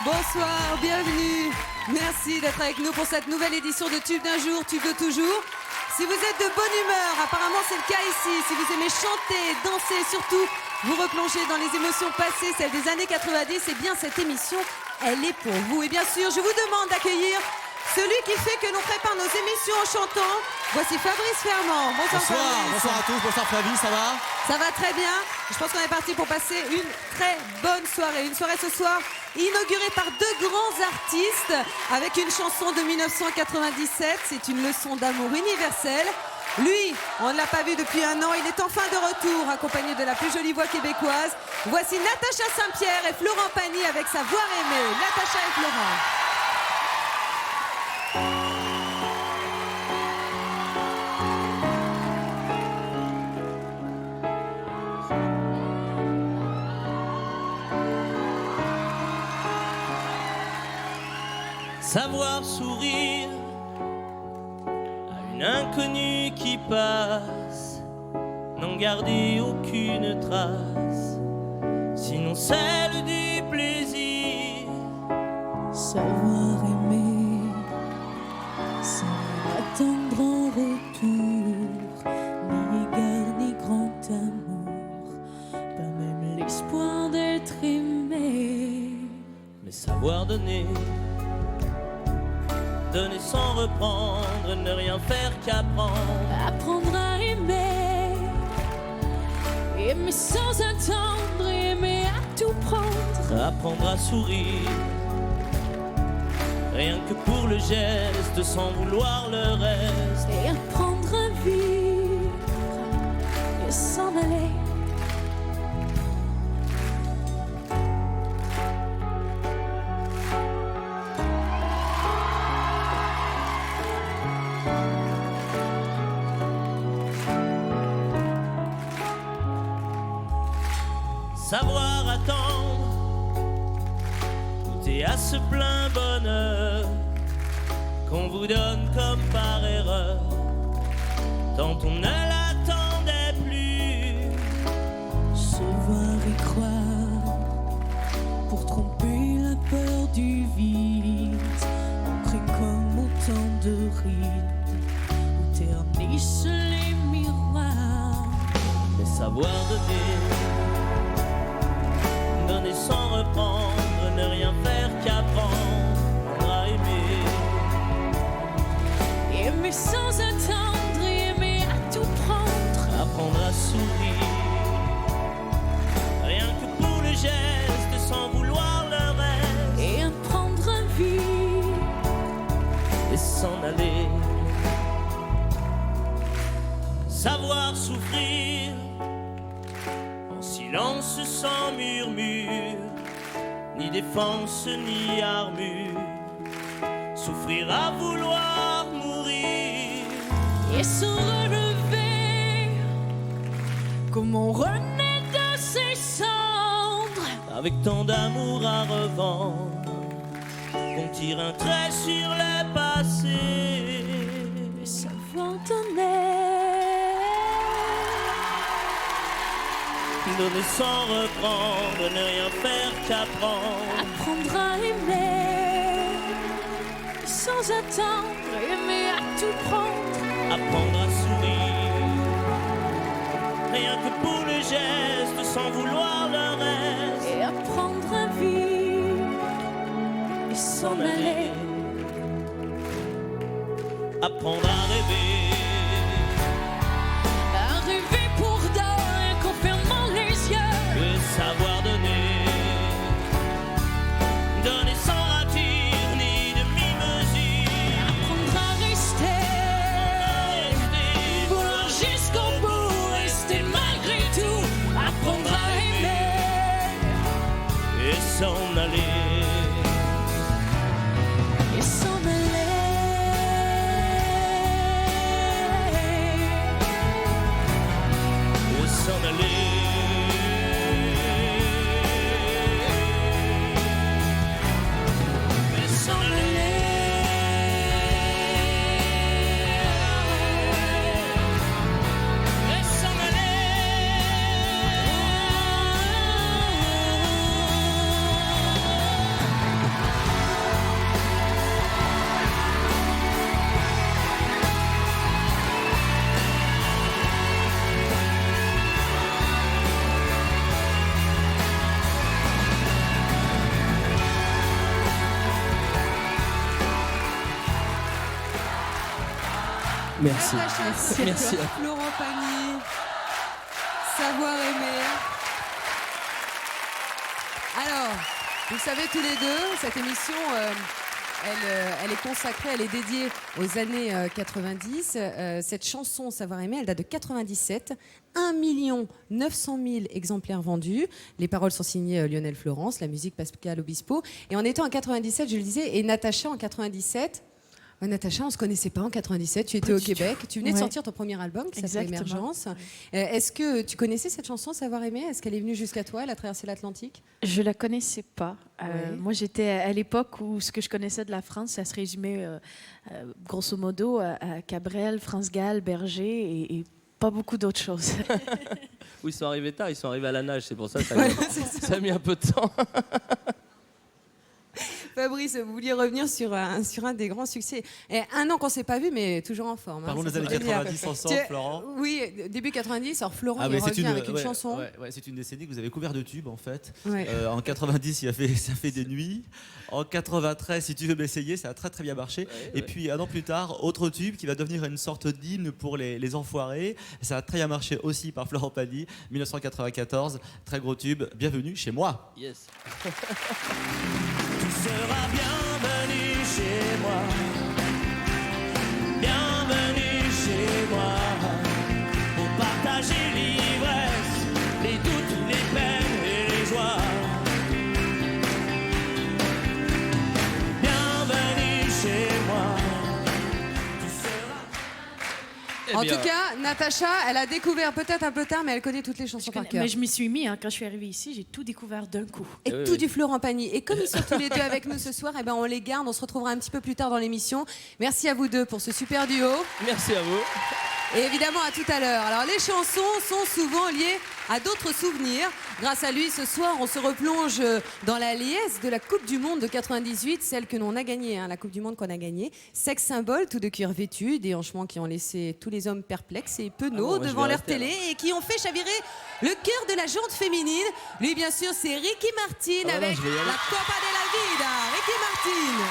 Bonsoir, bienvenue. Merci d'être avec nous pour cette nouvelle édition de Tube d'un jour, Tube de toujours. Si vous êtes de bonne humeur, apparemment c'est le cas ici, si vous aimez chanter, danser, surtout vous replonger dans les émotions passées, celles des années 90, eh bien cette émission, elle est pour vous. Et bien sûr, je vous demande d'accueillir celui qui fait que l'on prépare nos émissions en chantant. Voici Fabrice Fermand. Bonsoir Fabrice. Bonsoir à tous, bonsoir Flavie, ça va? Ça va très bien. Je pense qu'on est parti pour passer une très bonne soirée. Une soirée ce soir inaugurée par deux grands artistes avec une chanson de 1997. C'est une leçon d'amour universelle. Lui, on ne l'a pas vu depuis un an. Il est enfin de retour, accompagné de la plus jolie voix québécoise. Voici Natacha Saint-Pierre et Florent Pagny avec sa voix aimée. Natacha et Florent. Savoir sourire à une inconnue qui passe, n'en garder aucune trace, sinon celle du plaisir. Savoir aimer sans attendre en retour, ni égard ni grand amour, pas même l'espoir d'être aimé. Mais savoir donner, donner sans reprendre, ne rien faire qu'apprendre. Apprendre à aimer, aimer sans attendre, aimer à tout prendre. Apprendre à sourire, rien que pour le geste, sans vouloir le reste. Et apprendre à vivre et s'en aller. Savoir attendre, goûter à ce plein bonheur qu'on vous donne comme par erreur, tant on ne l'attendait plus. Se voir et croire, pour tromper la peur du vide, ancré comme autant de rides, où ternissent les miroirs. Mais savoir donner sans reprendre, ne rien faire qu'apprendre à aimer. Aimer sans attendre, aimer à tout prendre. Apprendre à sourire, rien que pour le geste, sans vouloir le reste. Et apprendre à vivre Et s'en aller. Savoir souffrir en silence sans murmure, ni défense ni armure. Souffrir à vouloir mourir. et se relever comme on renaît de ses cendres. Avec tant d'amour à revendre, qu'on tire un trait sur le passé. Et savoir donner, donner sans reprendre, ne rien faire qu'apprendre. apprendre à aimer sans attendre, aimer à tout prendre. Apprendre à sourire, rien que pour le geste, sans vouloir le reste. Et apprendre à vivre et s'en aller. Apprendre à rêver, À rêver pour d'or en fermant les yeux. et savoir donner, donner sans rature ni demi-mesure. Apprendre à rester, vouloir jusqu'au bout, rester malgré tout. Apprendre à aimer Et s'en aller. et s'en aller. Merci. Natacha Merci. Florent Pagny, Savoir aimer. Alors, vous le savez tous les deux, cette émission, elle est consacrée, elle est dédiée aux années 90. Cette chanson Savoir aimer, elle date de 97. 1 900 000 exemplaires vendus. Les paroles sont signées Lionel Florence, la musique Pascal Obispo. Et en étant en 97, je le disais, et Natacha en 97... Natacha, on ne se connaissait pas en 97, tu étais au Québec, tu venais de sortir ton premier album qui s'appelle Émergence. Est-ce que tu connaissais cette chanson Savoir aimer? Est-ce qu'elle est venue jusqu'à toi, elle a traversé l'Atlantique? Je la connaissais pas. Moi, j'étais à l'époque où ce que je connaissais de la France, ça se résumait grosso modo à Cabrel, France Gall, Berger et pas beaucoup d'autres choses. Oui, ils sont arrivés tard, ils sont arrivés à la nage, c'est pour ça que ça a mis un peu de temps. Fabrice, vous vouliez revenir sur un des grands succès. Et 1 an qu'on ne s'est pas vu, mais toujours en forme. Parlons des années 90 ensemble, Florent. Oui, début 90. Alors Florent, il revient avec une chanson. Ouais, c'est une décennie que vous avez couvert de tubes, en fait. Ouais. En 90, ça fait des nuits. En 93, si tu veux m'essayer, ça a très très bien marché. Et puis 1 an plus tard, autre tube qui va devenir une sorte d'hymne pour les enfoirés. Ça a très bien marché aussi par Florent Pagny. 1994, très gros tube. Bienvenue chez moi. Yes. Tu seras bienvenu chez moi. Bienvenue chez moi. Pour partager l'ivresse, les doutes, les peines et les joies. Bienvenue chez moi. Tu seras... En tout cas, Natacha, elle a découvert peut-être un peu tard, mais elle connaît toutes les chansons par cœur. Mais je m'y suis mis, quand je suis arrivée ici, j'ai tout découvert d'un coup. Et tout du Florent Pagny. Et comme ils sont tous les deux avec nous ce soir, eh ben on les garde, on se retrouvera un petit peu plus tard dans l'émission. Merci à vous deux pour ce super duo. Merci à vous. Et évidemment à tout à l'heure. Alors les chansons sont souvent liées à d'autres souvenirs. Grâce à lui, ce soir, on se replonge dans la liesse de la Coupe du Monde de 98, celle que l'on a gagnée, la Coupe du Monde qu'on a gagnée. Sexe symbole, tout de cuir vêtu, des hanchements qui ont laissé tous les hommes perplexes et penauds devant leur télé et qui ont fait chavirer le cœur de la jante féminine. Lui, bien sûr, c'est Ricky Martin avec la Copa de la Vida. Ricky Martin.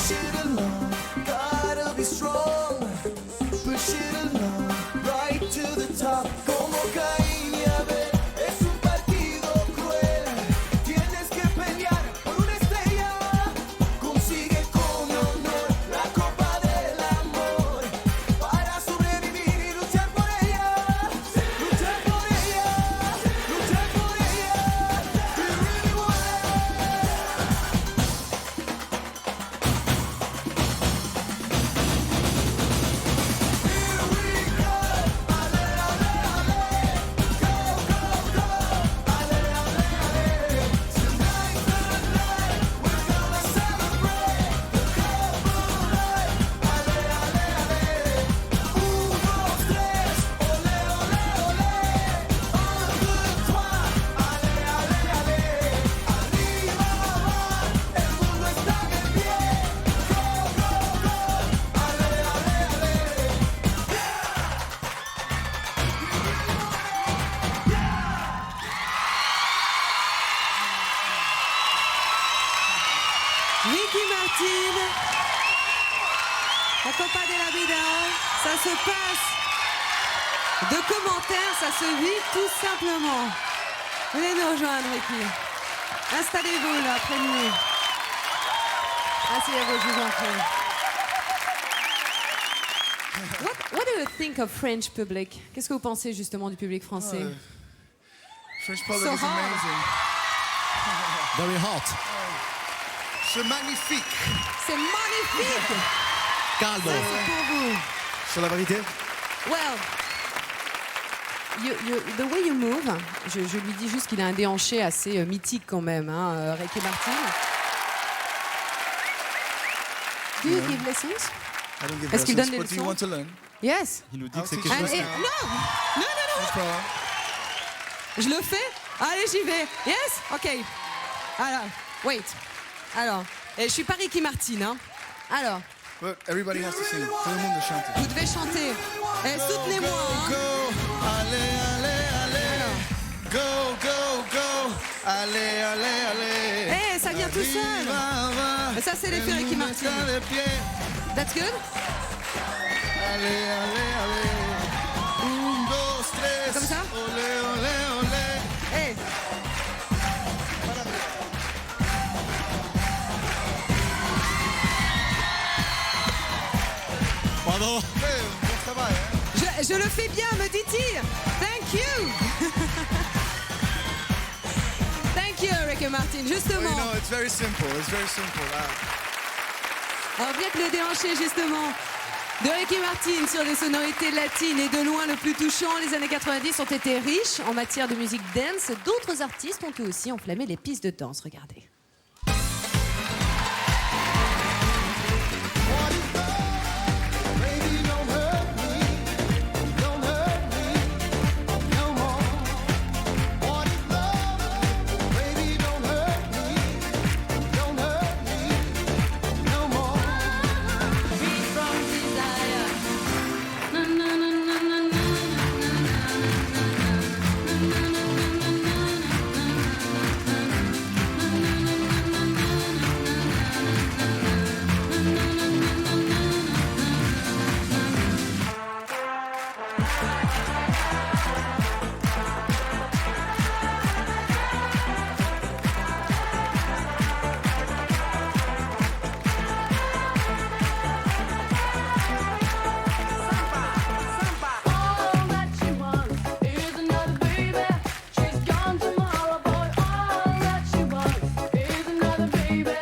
Push it along, gotta be strong. Push it along, right to the top. Como Caín y Abel, es un partido cruel. Tienes que pelear por una estrella. Consigue con honor la copa del amor. Para sobrevivir y luchar por ella. Luchar por ella, luchar por ella. You really want Ricky Martin, la Copa de la Vida, ça se passe de commentaires, ça se vit tout simplement. Venez nous rejoindre, Ricky. Installez-vous là, près de nous. Asseyez-vous, je vous en prie. What do you think of French public? Qu'est-ce que vous pensez justement du public français? French public So is amazing. Very hot. C'est magnifique. C'est magnifique. Caldo. Ça, c'est pour vous. C'est la vérité. Well, the way you move, je lui dis juste qu'il a un déhanché assez mythique quand même, hein, Ricky Martin. Do you give lessons? I don't give Est-ce qu'il donne lessons, des but do you leçons? want to learn? Yes. Il nous dit que c'est And quelque chose. Non, non, No problem. je le fais. Allez, j'y vais. Yes, ok. Alors, wait. Alors, je suis pas Ricky Martin, hein. Alors, But everybody has to sing. Tout le monde doit chanter. vous devez chanter. Soutenez-moi. Hein. Go, allez, allez, allez. Go, go, go. Allez, allez, allez. Ça vient tout seul. Mais ça, c'est l'effet Ricky Martin. That's good. Allez, allez, allez. Un, dos, tres. Comme ça? Olé, olé, olé. Hey. Bravo. Bon travail, hein? Je le fais bien, me dit-il. Thank you. Thank you, Ricky Martin. Well, Justement. you know, it's very simple. It's very simple. Alors bien que le déhanché, justement, de Ricky Martin sur des sonorités latines et de loin le plus touchant, les années 90 ont été riches en matière de musique dance. D'autres artistes ont eux aussi enflammé les pistes de danse. Regardez. Baby, don't hurt me, don't hurt me no more. What is love? Baby, don't hurt me no more. Free from desire. Na na na na na na All that she wants is another baby. She's gone tomorrow, boy. All that she wants is another baby.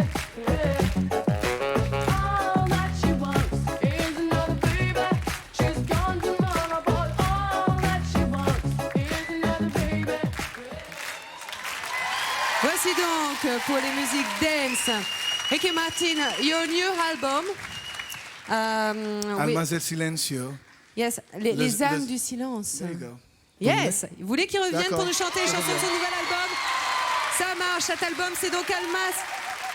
Yeah. All that she wants is another baby. She's gone tomorrow, boy. All that she wants is another baby. Voici donc pour les musiques dance. Ricky Martin, your new album. Almas del Silencio. Yes, les âmes les- du silence. There you go. Yes, vous voulez qu'il revienne D'accord. pour nous chanter les chansons de son nouvel album? Ça marche, cet album c'est donc Almas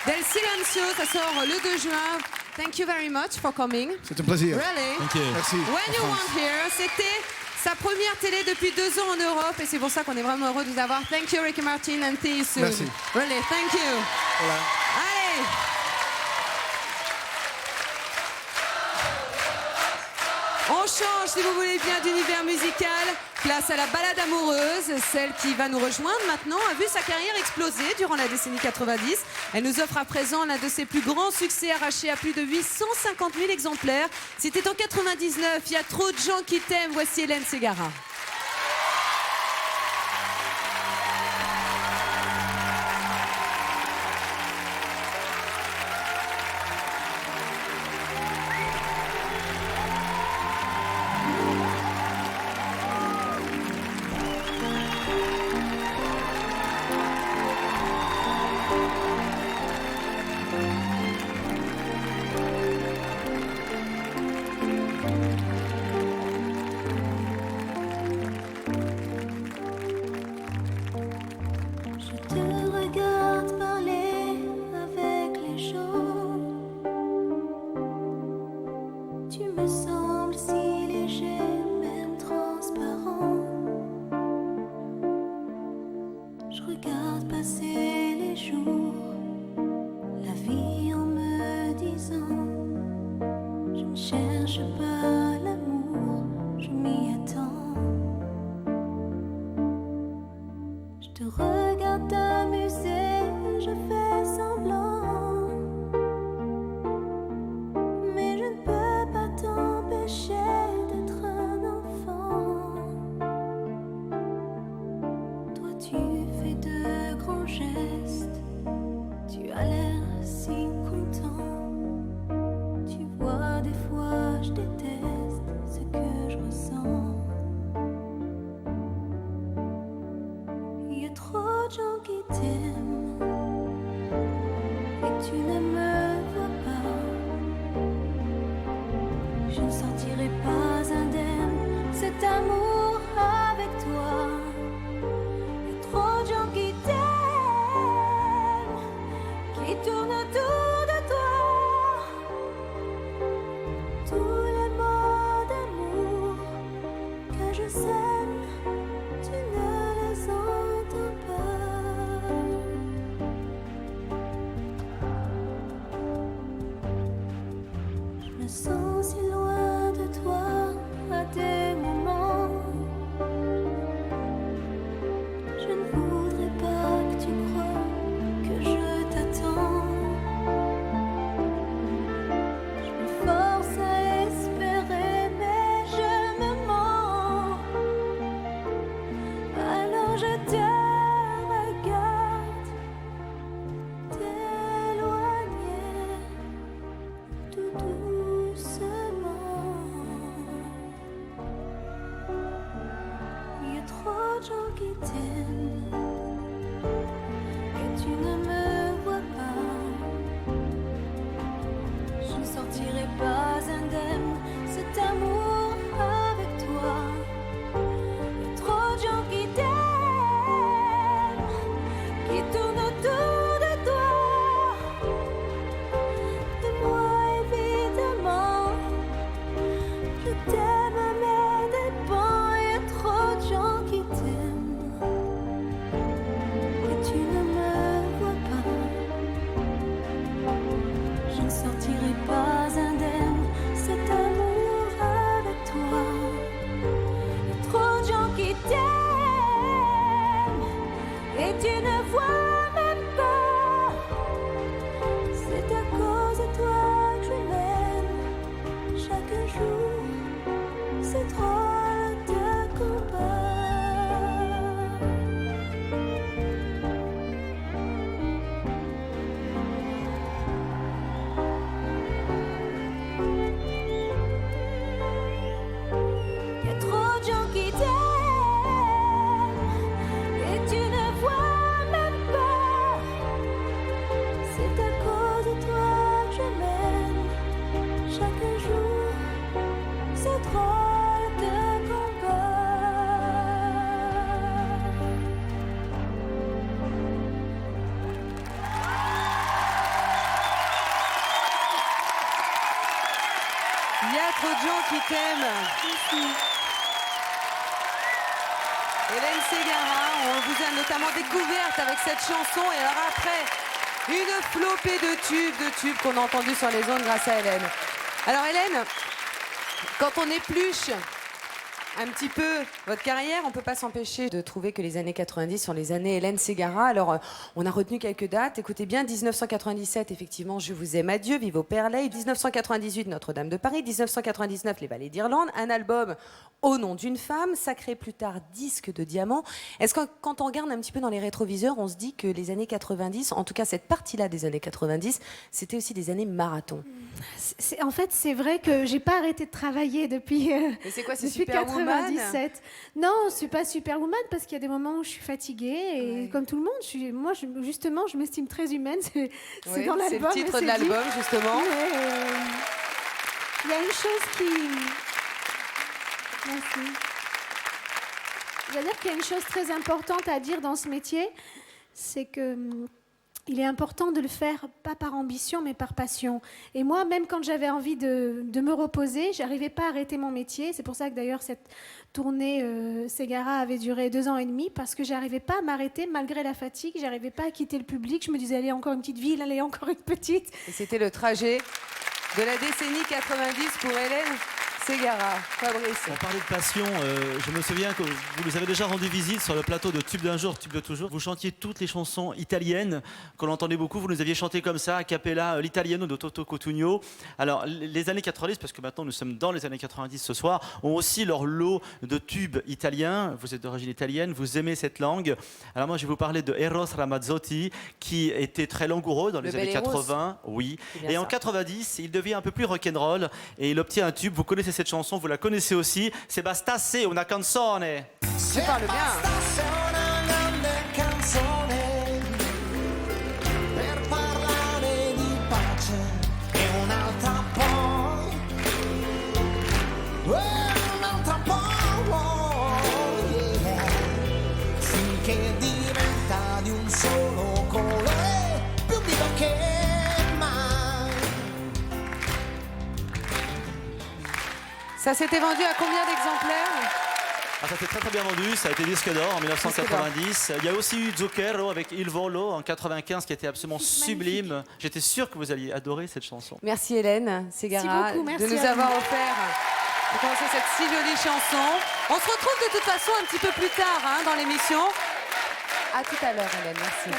del Silencio, ça sort le 2 juin. Thank you very much for coming. C'est un plaisir. Really? Thank you. Merci. When you want here, c'était sa première télé depuis 2 ans en Europe et c'est pour ça qu'on est vraiment heureux de vous avoir. Thank you Ricky Martin and see you soon. Merci. Really, thank you. Voilà. Allez! change, si vous voulez bien, d'univers musical. Place à la balade amoureuse. Celle qui va nous rejoindre maintenant a vu sa carrière exploser durant la décennie 90. Elle nous offre à présent l'un de ses plus grands succès arrachés à plus de 850 000 exemplaires. C'était en 99. Il y a trop de gens qui t'aiment. Voici Hélène Ségara. Je te regarde parler avec les gens. Tu me sembles si léger, même transparent. Je regarde passer les jours, la vie en me disant: je ne cherche pas l'amour, je m'y attends. Je te regarde t'amuser, je fais semblant, mais je ne peux pas t'empêcher d'être un enfant. Toi tu fais de grands gestes, tu as l'air si content. Tu vois, des fois je déteste ce que je ressens. Il y a trop de gens qui t'aiment et tu ne me vois pas. Je ne sortirai pas indemne cet amour avec toi. Il y a trop de gens qui t'aiment, qui tournent autour de toi. Tous les mots d'amour que je sème, tu ne les entends pas. Je me sens si loin de toi à des moments. Je ne voudrais pas que tu crois que je t'attends. Je me force à espérer, mais je me mens. Alors je te regarde t'éloigner tout doucement. Il y a trop de gens qui t'aiment et tu ne me vois pas. Je ne sortirai pas indemne cet amour avec toi. Il y a trop de gens qui t'aiment, qui tournent autour de toi. Et moi évidemment, je t'aime à mes dépens. Il y a trop de gens qui t'aiment et tu ne me vois pas. Je ne sortirai pas indemne cet amour avec toi. Il y a trop de gens qui t'aiment et tu ne vois même pas. C'est à cause de toi que je m'aime chaque jour. C'est trop de combat. Il y a trop de gens qui t'aiment et tu ne vois même pas. C'est à cause de toi que je m'aime chaque jour. C'est trop de combat. Il y a trop de gens qui t'aiment. Hélène Ségara, on vous a notamment découverte avec cette chanson. Et alors après, une flopée de tubes qu'on a entendus sur les ondes grâce à Hélène. Alors Hélène, quand on épluche un petit peu votre carrière, on peut pas s'empêcher de trouver que les années 90 sont les années Hélène Ségara. Alors, on a retenu quelques dates. Écoutez bien, 1997, effectivement, Je vous aime, adieu, Vive au Perlay. 1998, Notre-Dame de Paris. 1999, Les Ballets d'Irlande. Un album, Au nom d'une femme, sacré plus tard disque de diamant. Est-ce que quand on regarde un petit peu dans les rétroviseurs, on se dit que les années 90, en tout cas cette partie-là des années 90, c'était aussi des années marathon? En fait, c'est vrai que j'ai pas arrêté de travailler depuis. Et c'est quoi, c'est depuis Superwoman? 97. Non, je suis pas Superwoman parce qu'il y a des moments où je suis fatiguée et comme tout le monde, moi, justement, je m'estime très humaine. C'est Oui, dans l'album. c'est le titre de l'album, justement. Il y a une chose qui. Merci. C'est-à-dire qu'il y a une chose très importante à dire dans ce métier, c'est que il est important de le faire pas par ambition mais par passion. Et moi, même quand j'avais envie de me reposer, j'arrivais pas à arrêter mon métier. C'est pour ça que d'ailleurs cette tournée Ségara avait duré 2 ans et demi parce que j'arrivais pas à m'arrêter malgré la fatigue. J'arrivais pas à quitter le public. Je me disais allez encore une petite ville, allez encore une petite. Et c'était le trajet de la décennie 90 pour Hélène Ségara. Fabrice. On parlait de passion, je me souviens que vous nous avez déjà rendu visite sur le plateau de Tube d'un jour, Tube de toujours. Vous chantiez toutes les chansons italiennes qu'on entendait beaucoup. Vous nous aviez chanté comme ça, a cappella, l'Italiano de Toto Cotugno. Alors, les années 90, parce que maintenant nous sommes dans les années 90 ce soir, ont aussi leur lot de tubes italiens. Vous êtes d'origine italienne, vous aimez cette langue. Alors moi, je vais vous parler de Eros Ramazzotti, qui était très langoureux dans les années 80. Oui. Et en 90, il devient un peu plus rock'n'roll et il obtient un tube. Vous connaissez cette chanson, vous la connaissez aussi, c'est Bastasse una canzone. Tu parles bien. Bastasse una grande canzone per parlare di pace e un'altra poi, un'altra poi, yeah. Finché diventa di un solo colore, più vivo che mai. Ça s'était vendu à combien d'exemplaires? Ah, ça s'est très très bien vendu, ça a été disque d'or en 1990. Il y a aussi eu Zucchero avec Il Volo en 95 qui était absolument sublime. J'étais sûr que vous alliez adorer cette chanson. Merci Hélène Ségara Merci beaucoup, merci de nous à avoir vous. offert pour commencer cette si jolie chanson. On se retrouve de toute façon un petit peu plus tard dans l'émission. À tout à l'heure Hélène, merci.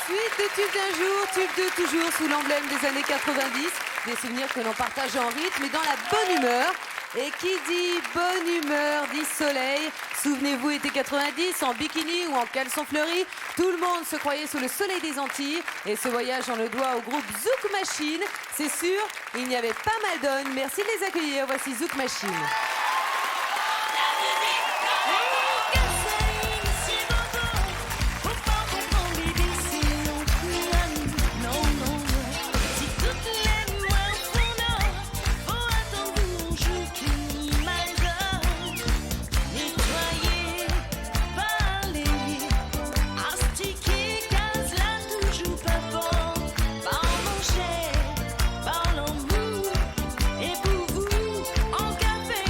Suite de Tube d'un jour, Tube de toujours sous l'emblème des années 90. Des souvenirs que l'on partage en rythme et dans la bonne humeur. Et qui dit bonne humeur dit soleil. Souvenez-vous, été 90, en bikini ou en caleçon fleuri, tout le monde se croyait sous le soleil des Antilles. Et ce voyage, on le doit au groupe Zouk Machine. C'est sûr, il n'y avait pas mal d'onnes. Merci de les accueillir. Voici Zouk Machine. Par l'amour, et pour vous, en café,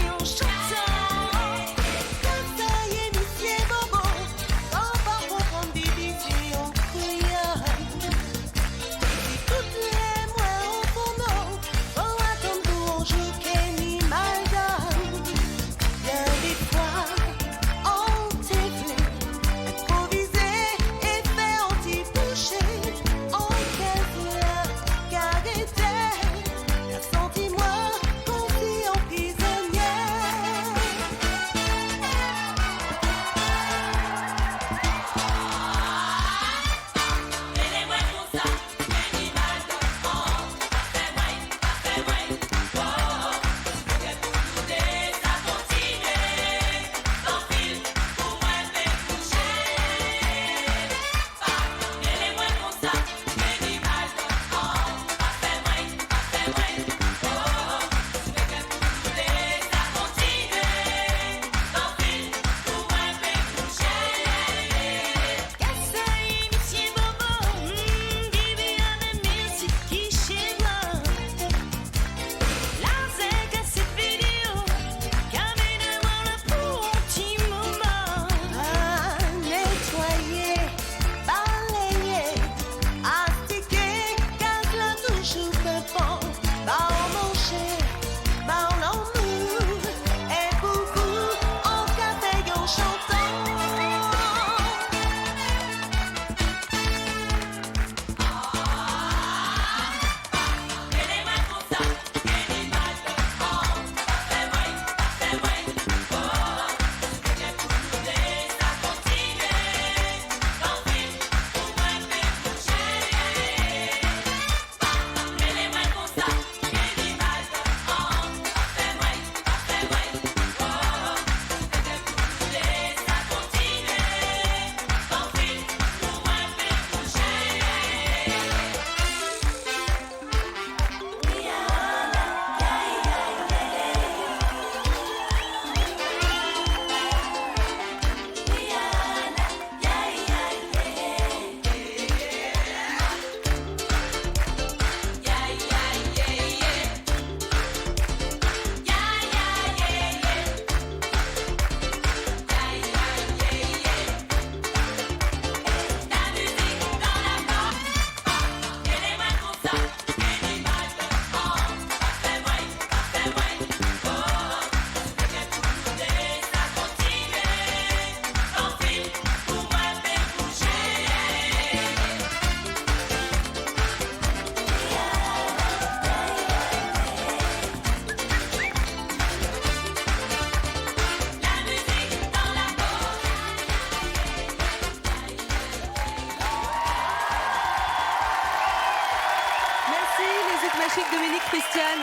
Patrick, Dominique, Christiane.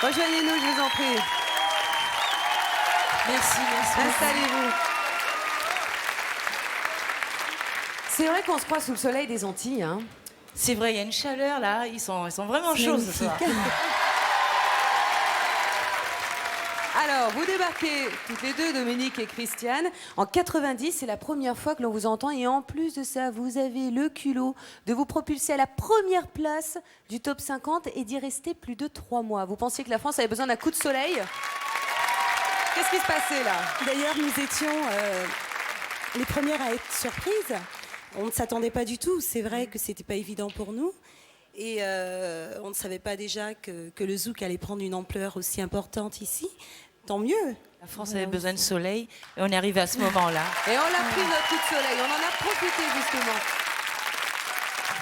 Rejoignez-nous, je vous en prie. Merci. Installez-vous. C'est vrai qu'on se croit sous le soleil des Antilles, hein. C'est vrai, il y a une chaleur là, ils sont vraiment chauds ce soir. Alors, vous débarquez toutes les deux, Dominique et Christiane. En 90, c'est la première fois que l'on vous entend. Et en plus de ça, vous avez le culot de vous propulser à la première place du top 50 et d'y rester plus de 3 mois. Vous pensiez que la France avait besoin d'un coup de soleil? Qu'est-ce qui se passait là? D'ailleurs, nous étions les premières à être surprises. On ne s'attendait pas du tout. C'est vrai que c'était pas évident pour nous. Et on ne savait pas déjà que le zouk allait prendre une ampleur aussi importante ici. Tant mieux. La France avait besoin de soleil et on est arrivé à ce moment-là. Et on a pris notre coup de soleil, on en a profité justement.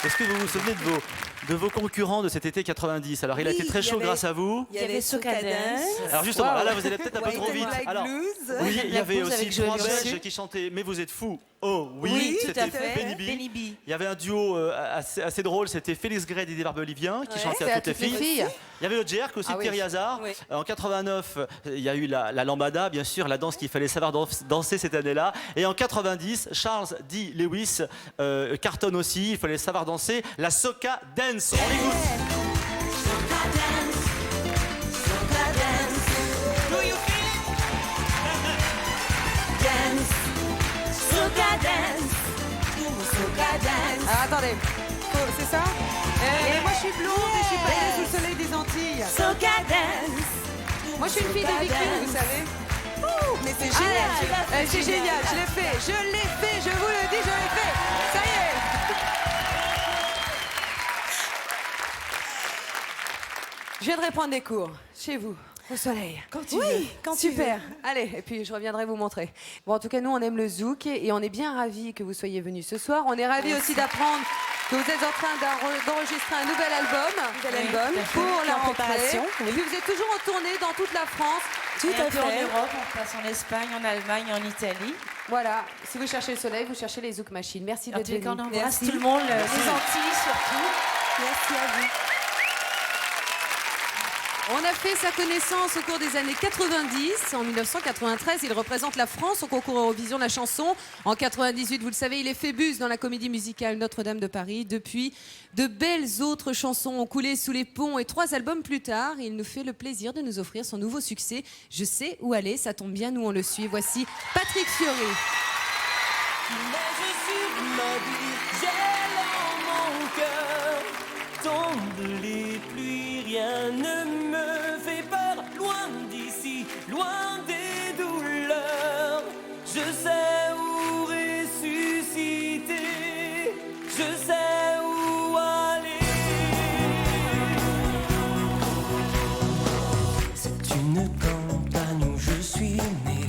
Est-ce que vous vous souvenez de vos concurrents de cet été 90? Alors, il a Oui, été très il y chaud avait- grâce à vous. Il y avait Soca Dance. Alors justement, là vous allez peut-être un peu trop vite. Black Alors, Blues. oui, il y avait Blues aussi avec Joël 3 Bossu. Belges qui chantaient Mais vous êtes fous. Oh oui, Oui, tout c'était à fait. Benny B. Benny B. Il y avait un duo assez drôle, c'était Félix Gray des Barbes Oliviens qui chantait à toutes les filles. Il y avait le Jerk aussi, Ah oui. Thierry Hazard. Oui. En 89, il y a eu la lambada, bien sûr, la danse qu'il fallait savoir danser cette année-là. Et en 90, Charles D. Lewis cartonne aussi, il fallait savoir danser la Soca Dance. On l'écoute. Alors attendez, c'est ça? Moi je suis blonde et je suis pas née sous le soleil des Antilles. Moi je suis une fille des Vikings, vous savez. Mais c'est génial, c'est génial, je l'ai fait, je vous le dis, je l'ai fait. Ça y est. Je viendrai prendre des cours chez vous. Au soleil. Quand tu veux. Quand tu Super. Allez, et puis je reviendrai vous montrer. Bon, en tout cas, nous, on aime le zouk et on est bien ravis que vous soyez venus ce soir. On est ravis aussi d'apprendre que vous êtes en train d'enregistrer un nouvel album, pour la rentrée. préparation, oui. Et puis vous êtes toujours en tournée dans toute la France. Tout Et un à peu en fait. Europe, on passe en Espagne, en Allemagne, en Italie. Voilà. Si vous cherchez le soleil, vous cherchez les Zouk Machines. Merci En d'être tous les cas, on venus. embrasse Merci. tout le monde, les Merci. Antilles surtout. Merci à vous. On a fait sa connaissance au cours des années 90. En 1993, il représente la France au concours Eurovision de la chanson. En 98, vous le savez, il est Phébus dans la comédie musicale Notre-Dame de Paris. Depuis, de belles autres chansons ont coulé sous les ponts et 3 albums plus tard, il nous fait le plaisir de nous offrir son nouveau succès. Je sais où aller, ça tombe bien, nous on le suit. Voici Patrick Fiori. Mais je suis ma vie, j'ai dans mon cœur. Tombent les pluies, rien ne me fait peur. Loin d'ici, loin des douleurs. Je sais où ressusciter, je sais où aller. C'est une campagne où je suis né.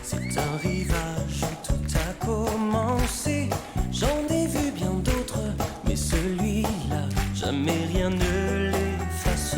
C'est un rivage où tout a commencé. J'en ai vu bien d'autres, mais celui-là, jamais rien ne l'efface.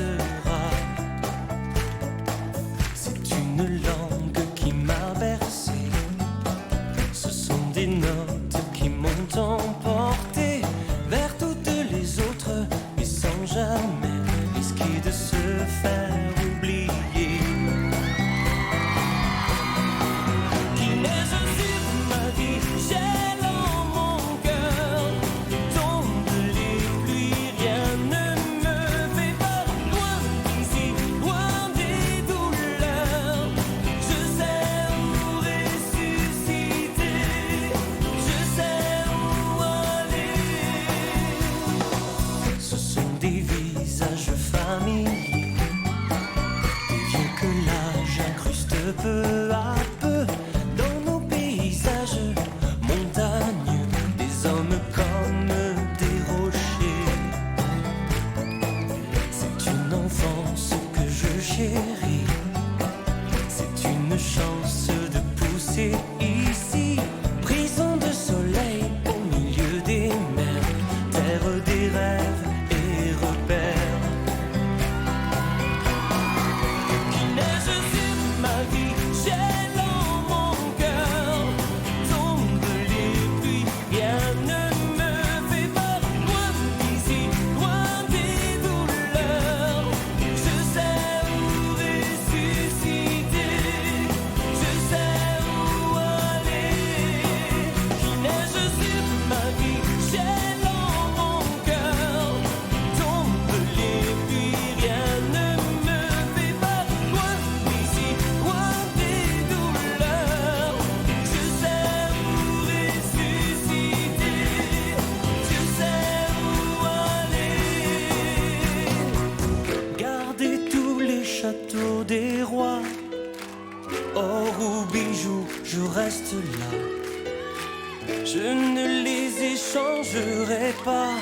ne les échangerai pas.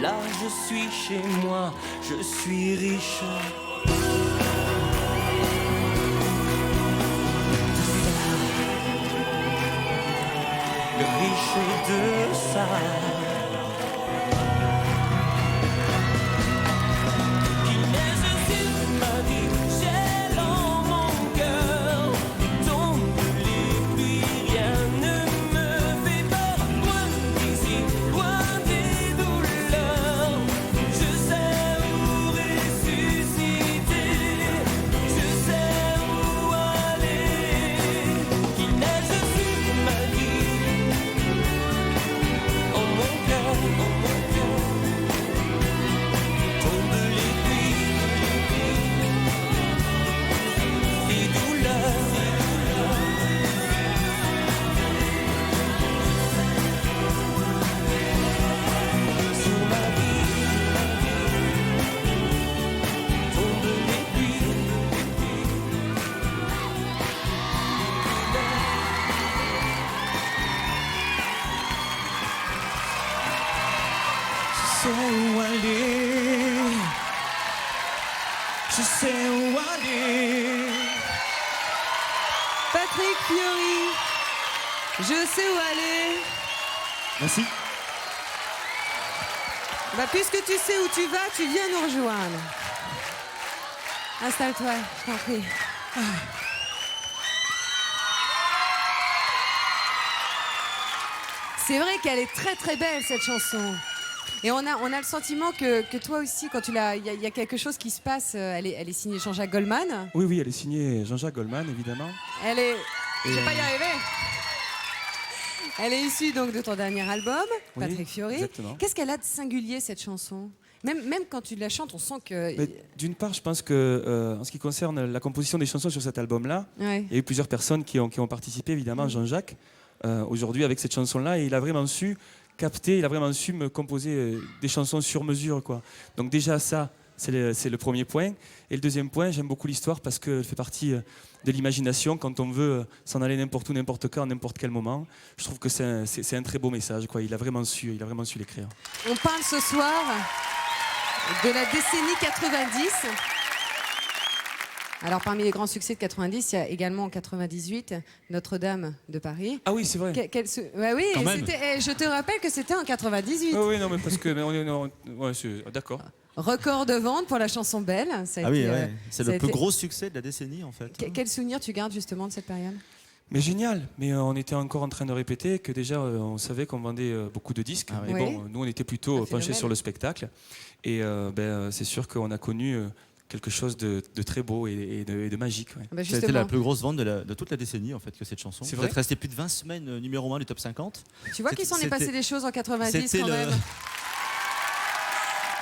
Là je suis chez moi, je suis riche. Riche de ça. sais où aller. Je sais où aller. Patrick Fiori, je sais où aller. Merci. Bah, puisque tu sais où tu vas, tu viens nous rejoindre. Installe-toi, je t'en prie. C'est vrai qu'elle est très très belle cette chanson. Et on a le sentiment que toi aussi, quand tu l'as, il y a quelque chose qui se passe. Elle est signée Jean-Jacques Goldman. Oui, oui, elle est signée Jean-Jacques Goldman, évidemment. Elle est. Je vais pas y arriver. Elle est issue donc de ton dernier album, Oui, Patrick Fiori. exactement. Qu'est-ce qu'elle a de singulier cette chanson? Même quand tu la chantes, on sent que. Mais d'une part, je pense que en ce qui concerne la composition des chansons sur cet album-là, Ouais. il y a eu plusieurs personnes qui ont participé, évidemment, Jean-Jacques, aujourd'hui avec cette chanson-là, et il a vraiment su capter, il a vraiment su me composer des chansons sur mesure, quoi. Donc déjà ça, c'est le premier point. Et le deuxième point, j'aime beaucoup l'histoire parce qu'elle fait partie de l'imagination quand on veut s'en aller n'importe où, n'importe quand, n'importe quel moment. Je trouve que c'est un très beau message, quoi. Il a vraiment su l'écrire. On parle ce soir de la décennie 90. Alors, parmi les grands succès de 90, il y a également en 98 Notre-Dame de Paris. Ah oui, c'est vrai. Ouais, oui, Quand même. je te rappelle que c'était en 98. Ah oui, non, mais parce que ouais, d'accord. Record de vente pour la chanson Belle. Ça a Ah oui, été, ouais. C'est ça a le plus été- gros succès de la décennie en fait. Quel souvenir tu gardes justement de cette période? Mais génial, mais on était encore en train de répéter que déjà on savait qu'on vendait beaucoup de disques. Ah Mais oui. bon, nous on était plutôt penchés phénomène. sur le spectacle. Et c'est sûr qu'on a connu quelque chose de très beau et de magique. Ouais. Bah, Ça a été la plus grosse vente de toute la décennie en fait que cette chanson. C'est Vous vrai êtes resté plus de 20 semaines numéro 1 du top 50. Tu vois qu'il s'en est passé des choses en 90 c'était quand le- même.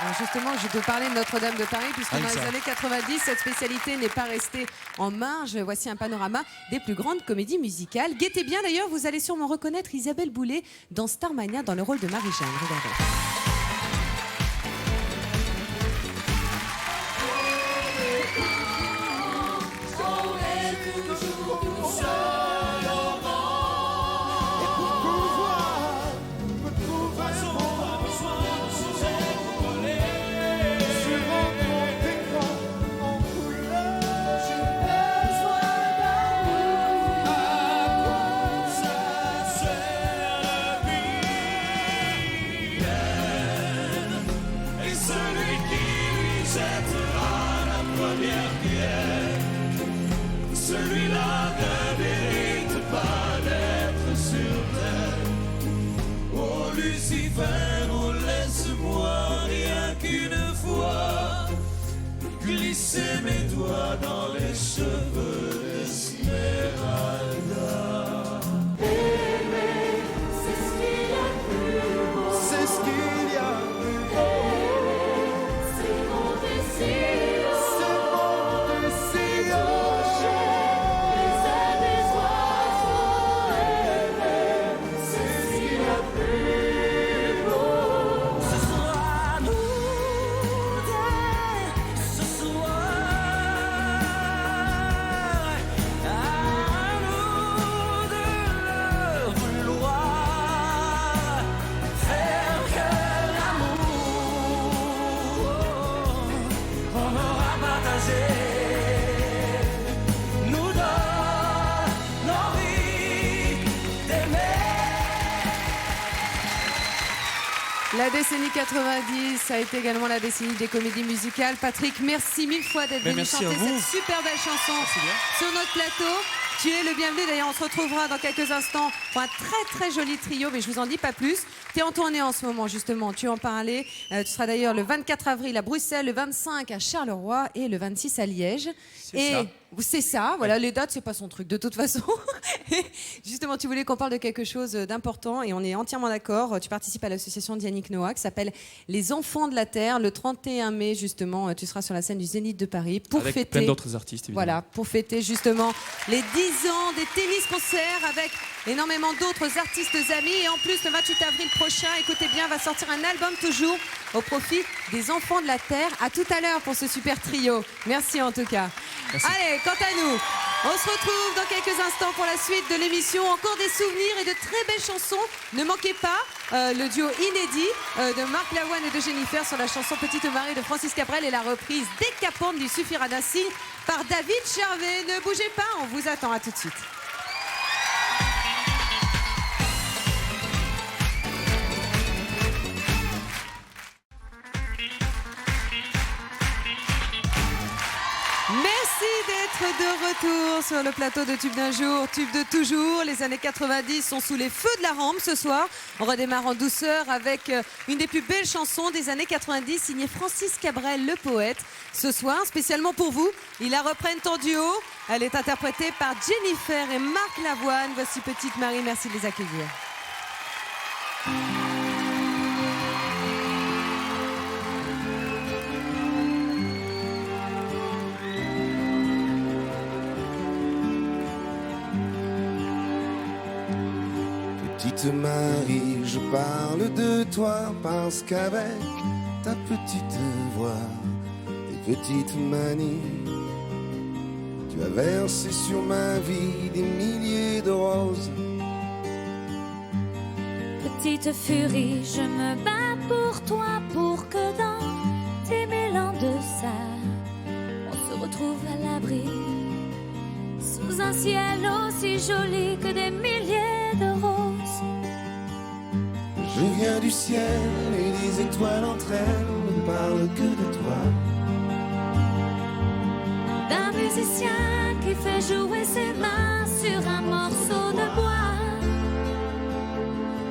Alors justement, je vais te parler de Notre-Dame de Paris, puisque Ah, dans ça. les années 90, cette spécialité n'est pas restée en marge. Voici un panorama des plus grandes comédies musicales. Guettez bien d'ailleurs, vous allez sûrement reconnaître Isabelle Boulay dans Starmania dans le rôle de Marie-Jeanne. Regardez. Et celui qui jettera la première pierre, celui-là ne mérite pas d'être sur terre. Oh Lucifer, oh laisse-moi rien qu'une fois glisser mes doigts dans les cheveux d'Esmeralda. C'est ce qu'il y a de c'est monté si haut, les ailes des oiseaux aimés, c'est ce qu'il y a de plus beau. Ce soir, nous deux, ce soir, La décennie 90, ça a été également la décennie des comédies musicales. Patrick, merci mille fois d'être venu merci chanter à vous. cette super belle chanson sur notre plateau. Tu es le bienvenu. D'ailleurs, on se retrouvera dans quelques instants pour un très très joli trio, mais je vous en dis pas plus. Tu es en tournée en ce moment, justement. Tu en parlais. Tu seras d'ailleurs le 24 avril à Bruxelles, le 25 à Charleroi et le 26 à Liège. C'est ça, voilà, les dates, c'est pas son truc de toute façon. Et justement, tu voulais qu'on parle de quelque chose d'important et on est entièrement d'accord. Tu participes à l'association d'Yannick Noah qui s'appelle Les Enfants de la Terre. Le 31 mai, justement, tu seras sur la scène du Zénith de Paris pour Avec fêter. plein d'autres artistes, évidemment. Voilà, pour fêter justement les 10 ans des tennis-concerts avec énormément d'autres artistes amis. Et en plus, le 28 avril prochain, écoutez bien, va sortir un album toujours au profit des Enfants de la Terre. À tout à l'heure pour ce super trio. Merci en tout cas. Merci. Allez, quant à nous, on se retrouve dans quelques instants pour la suite de l'émission. Encore des souvenirs et de très belles chansons. Ne manquez pas le duo inédit de Marc Lavoine et de Jennifer sur la chanson Petite Marie de Francis Cabrel et la reprise décapante du Suffira d'un signe par David Charvet. Ne bougez pas, on vous attend. À tout de suite. Merci d'être de retour sur le plateau de Tube d'un jour, Tube de toujours. Les années 90 sont sous les feux de la rampe ce soir. On redémarre en douceur avec une des plus belles chansons des années 90 signée Francis Cabrel, le poète. Ce soir, spécialement pour vous, ils la reprennent en duo. Elle est interprétée par Jennifer et Marc Lavoine. Voici Petite Marie, merci de les accueillir. Petite Marie, je parle de toi parce qu'avec ta petite voix, tes petites manies, tu as versé sur ma vie des milliers de roses. Petite furie, je me bats pour toi, pour que dans tes mélans de sable, on se retrouve à l'abri, sous un ciel aussi joli que des milliers de roses. Je viens du ciel et les étoiles entre elles ne parlent que de toi. D'un musicien qui fait jouer ses mains sur un morceau de bois.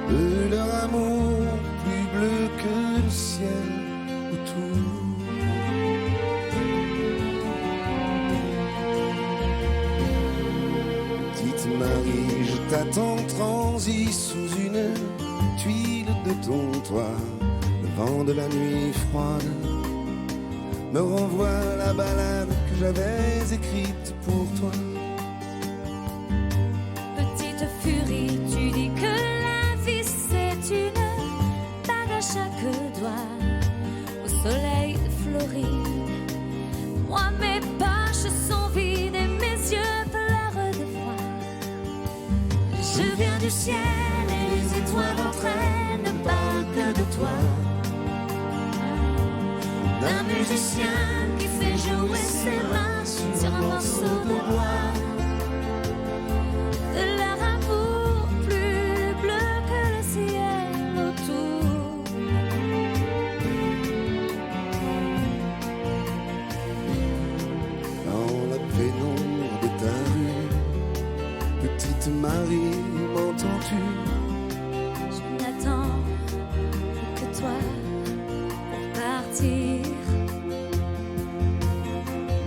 De leur amour plus bleu que le ciel autour. Petite Marie, je t'attends transi sous une tuile de ton toit. Le vent de la nuit froide me renvoie la balade que j'avais écrite pour toi. Petite furie, tu dis que la vie c'est une bague à chaque doigt, au soleil de Floride. Moi mes poches sont vides et mes yeux pleurent de froid. Je viens du ciel et les étoiles entre elles ne parlent que de toi. D'un musicien qui fait jouer ses mains sur un morceau de bois. De leur amour plus bleu que le ciel autour. Dans la pénombre de ta rue, petite Marie, m'entends-tu? Je n'attends que toi pour partir.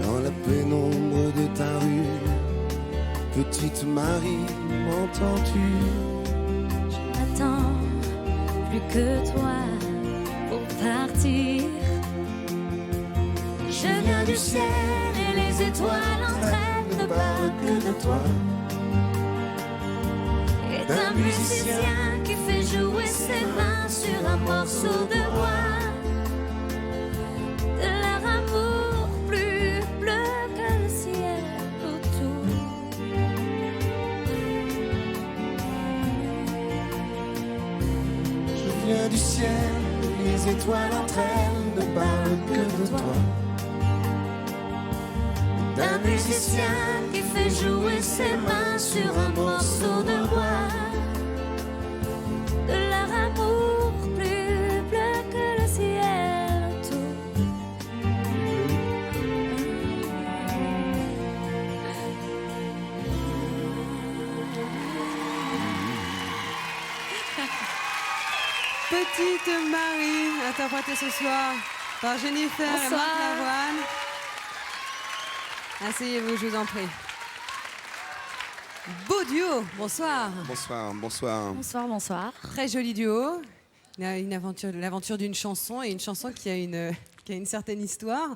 Dans la pénombre de ta rue, petite Marie, m'entends-tu? Je n'attends plus que toi pour partir. Je viens du ciel et les étoiles entre elles ne parlent que de toi. Et d'un musicien qui fait jouer ses mains sur un morceau de bois. De leur amour plus bleu que le ciel autour. Je viens du ciel, les étoiles entre elles ne parlent que de toi. D'un musicien qui fait jouer ses mains sur un morceau de bois. De leur amour plus Petite Marie, interprétée ce soir par Jennifer et Marc Lavoine. Asseyez-vous, je vous en prie. Beau duo, bonsoir. Bonsoir, bonsoir. Bonsoir, bonsoir. Très joli duo. L'aventure d'une chanson, et une chanson qui a une certaine histoire,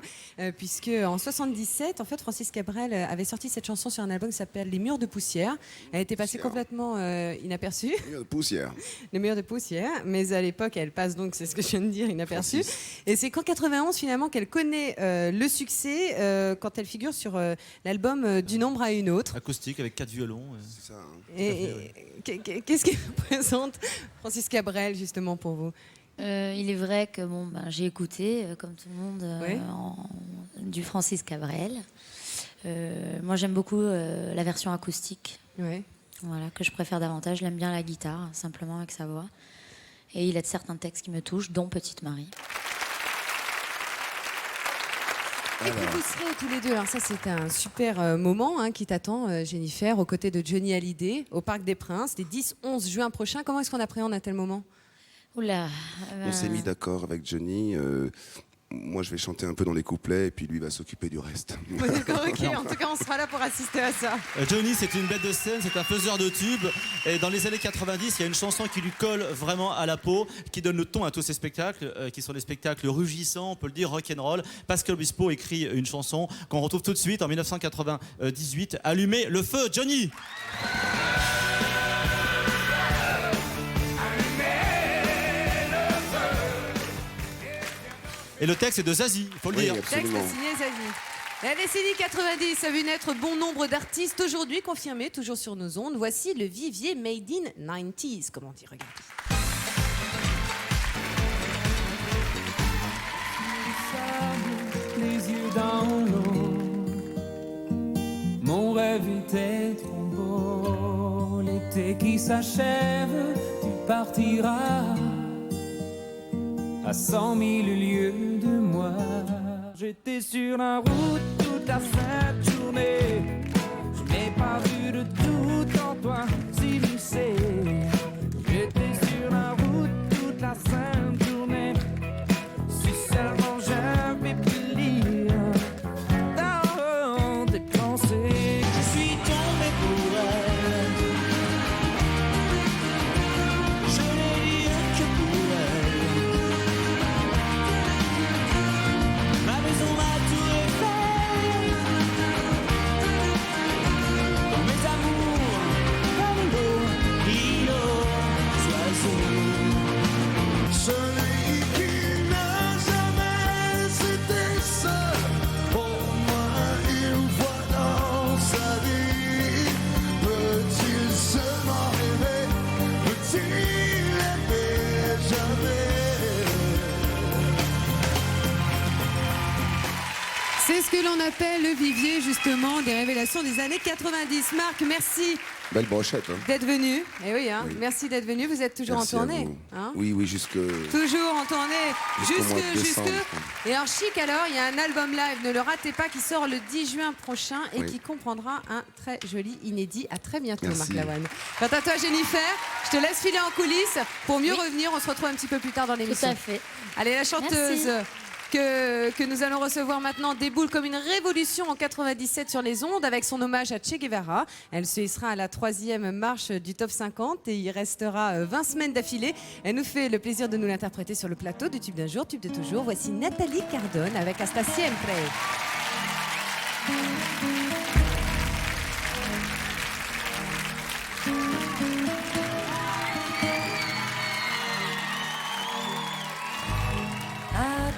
puisque en 77, en fait, Francis Cabrel avait sorti cette chanson sur un album qui s'appelle Les Murs de Poussière. Elle était passée complètement inaperçue. Les Murs de Poussière. Les Murs de Poussière, mais à l'époque, elle passe donc, c'est ce que je viens de dire, inaperçue. Et c'est qu'en 91, finalement, qu'elle connaît le succès quand elle figure sur l'album D'une ombre à une autre. Acoustique avec 4 violons. C'est ça. Hein. Et qu'est-ce qui représente Francis Cabrel, justement, pour vous? Il est vrai que j'ai écouté, comme tout le monde, du Francis Cabrel. Moi, j'aime beaucoup la version acoustique, voilà, que je préfère davantage. Je l'aime bien la guitare, simplement avec sa voix. Et il a certains textes qui me touchent, dont Petite Marie. Et puis vous serez tous les deux, alors ça c'est un super moment qui t'attend, Jennifer, aux côtés de Johnny Hallyday, au Parc des Princes, les 10-11 juin prochains. Comment est-ce qu'on appréhende un tel moment? Oula. On s'est mis d'accord avec Johnny. Moi, je vais chanter un peu dans les couplets et puis lui va s'occuper du reste. D'accord, ok. En tout cas, on sera là pour assister à ça. Johnny, c'est une bête de scène, c'est un faiseur de tubes. Et dans les années 90, il y a une chanson qui lui colle vraiment à la peau, qui donne le ton à tous ces spectacles, qui sont des spectacles rugissants, on peut le dire, rock'n'roll. Pascal Obispo écrit une chanson qu'on retrouve tout de suite en 1998. Allumez le feu, Johnny! Et le texte est de Zazie, il faut le dire. Le texte est signé Zazie. La décennie 90 a vu naître bon nombre d'artistes aujourd'hui confirmés, toujours sur nos ondes. Voici le vivier Made in 90s, comme on dit, regardez. Les yeux dans l'eau, mon rêve était trop beau. L'été qui s'achève, tu partiras à 100 000 lieues de moi. J'étais sur la route toute la sainte journée. Je n'ai pas vu de tout en toi s'immiscer. J'étais sur la route toute la sainte journée. Si seulement j'avais pu lire dans tes pensées. Je suis tombé pour elle. Je n'ai rien que pour elle. Ma maison, ma tour Eiffel. Dans mes amours, comme l'eau, l'îlot, oiseaux. Celui qui n'a jamais été seul, pour moi une fois dans sa vie. Peut-il seulement rêver? Peut-il aimer jamais? C'est ce que l'on appelle le vivier, justement, des révélations des années 90. Marc, merci Belle brochette. Hein. d'être venu. Eh oui, hein, Oui. merci d'être venu. Vous êtes toujours Merci en à tournée. vous. Hein, Oui, oui, jusque. toujours en tournée. Jusqu'au mois de décembre. Et alors, chic, alors, il y a un album live, ne le ratez pas, qui sort le 10 juin prochain et Oui. qui comprendra un très joli inédit. À très bientôt, Merci. Marc Lavoine. Quant à toi, Jennifer, je te laisse filer en coulisses pour mieux revenir. On se retrouve un petit peu plus tard dans l'émission. Tout à fait. Allez, la chanteuse Merci. que nous allons recevoir maintenant déboule comme une révolution en 97 sur les ondes avec son hommage à Che Guevara. Elle se hissera à la 3e marche du top 50 et il restera 20 semaines d'affilée. Elle nous fait le plaisir de nous l'interpréter sur le plateau du Tube d'un jour, Tube de toujours. Voici Nathalie Cardone avec Hasta Siempre.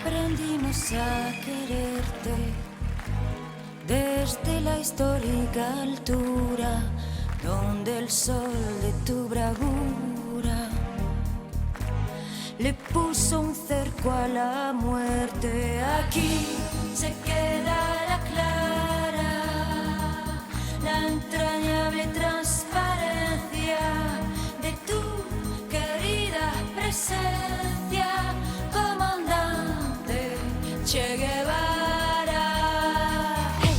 Aprendimos a quererte desde la histórica altura donde el sol de tu bravura le puso un cerco a la muerte. Aquí se queda la clara, la entrañable transparencia de tu querida presencia, comandante Che Guevara. Hey.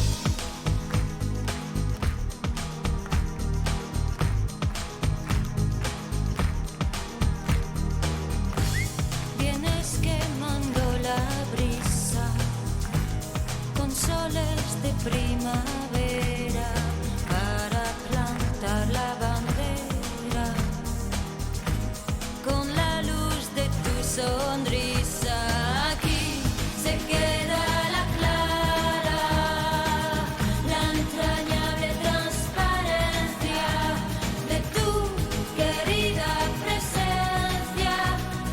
sonrisa. Aquí se queda la clara, la entrañable transparencia de tu querida presencia,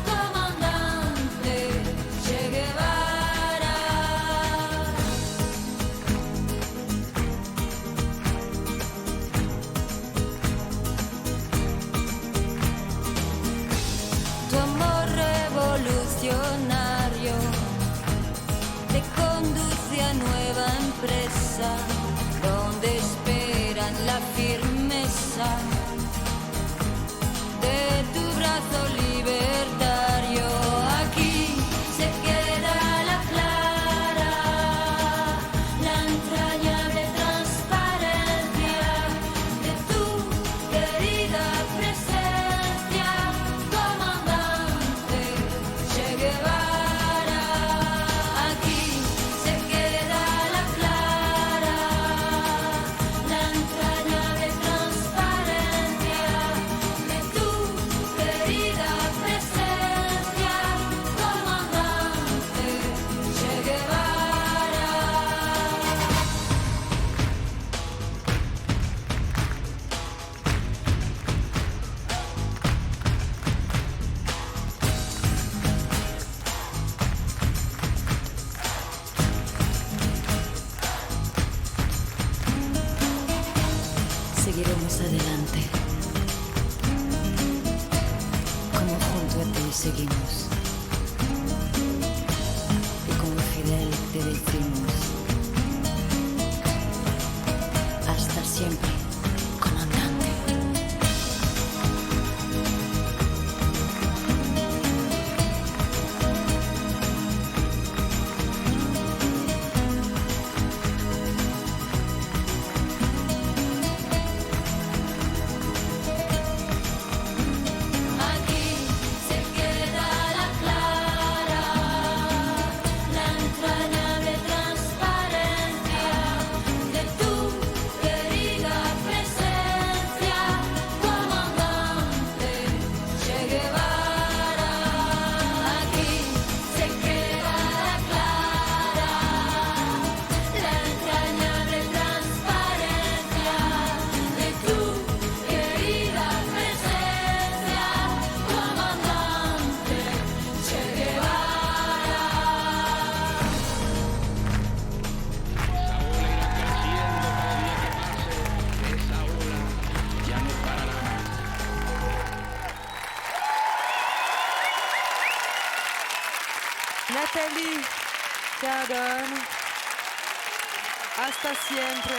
comandante Che Guevara. Tu amor revolucionario te conduce a nueva empresa, donde esperan la firmeza de tu brazo libertario. Aquí se queda la clara, la entrañable transparencia de tu querida presencia, comandante Che Guevara. Aquí se queda la clara, la entrañable transparencia de tu querida presencia, comandante Che Guevara. Seguiremos adelante, como junto a ti seguimos, y como Fidel te decimos, hasta siempre, comandante. Aquí se queda la clara, la entrañable transparencia de tu querida presencia, comandante Che Guevara. Aquí se queda la clara, la entrañable transparencia de tu querida presencia, comandante Che Guevara. Nathalie Cardone, hasta siempre.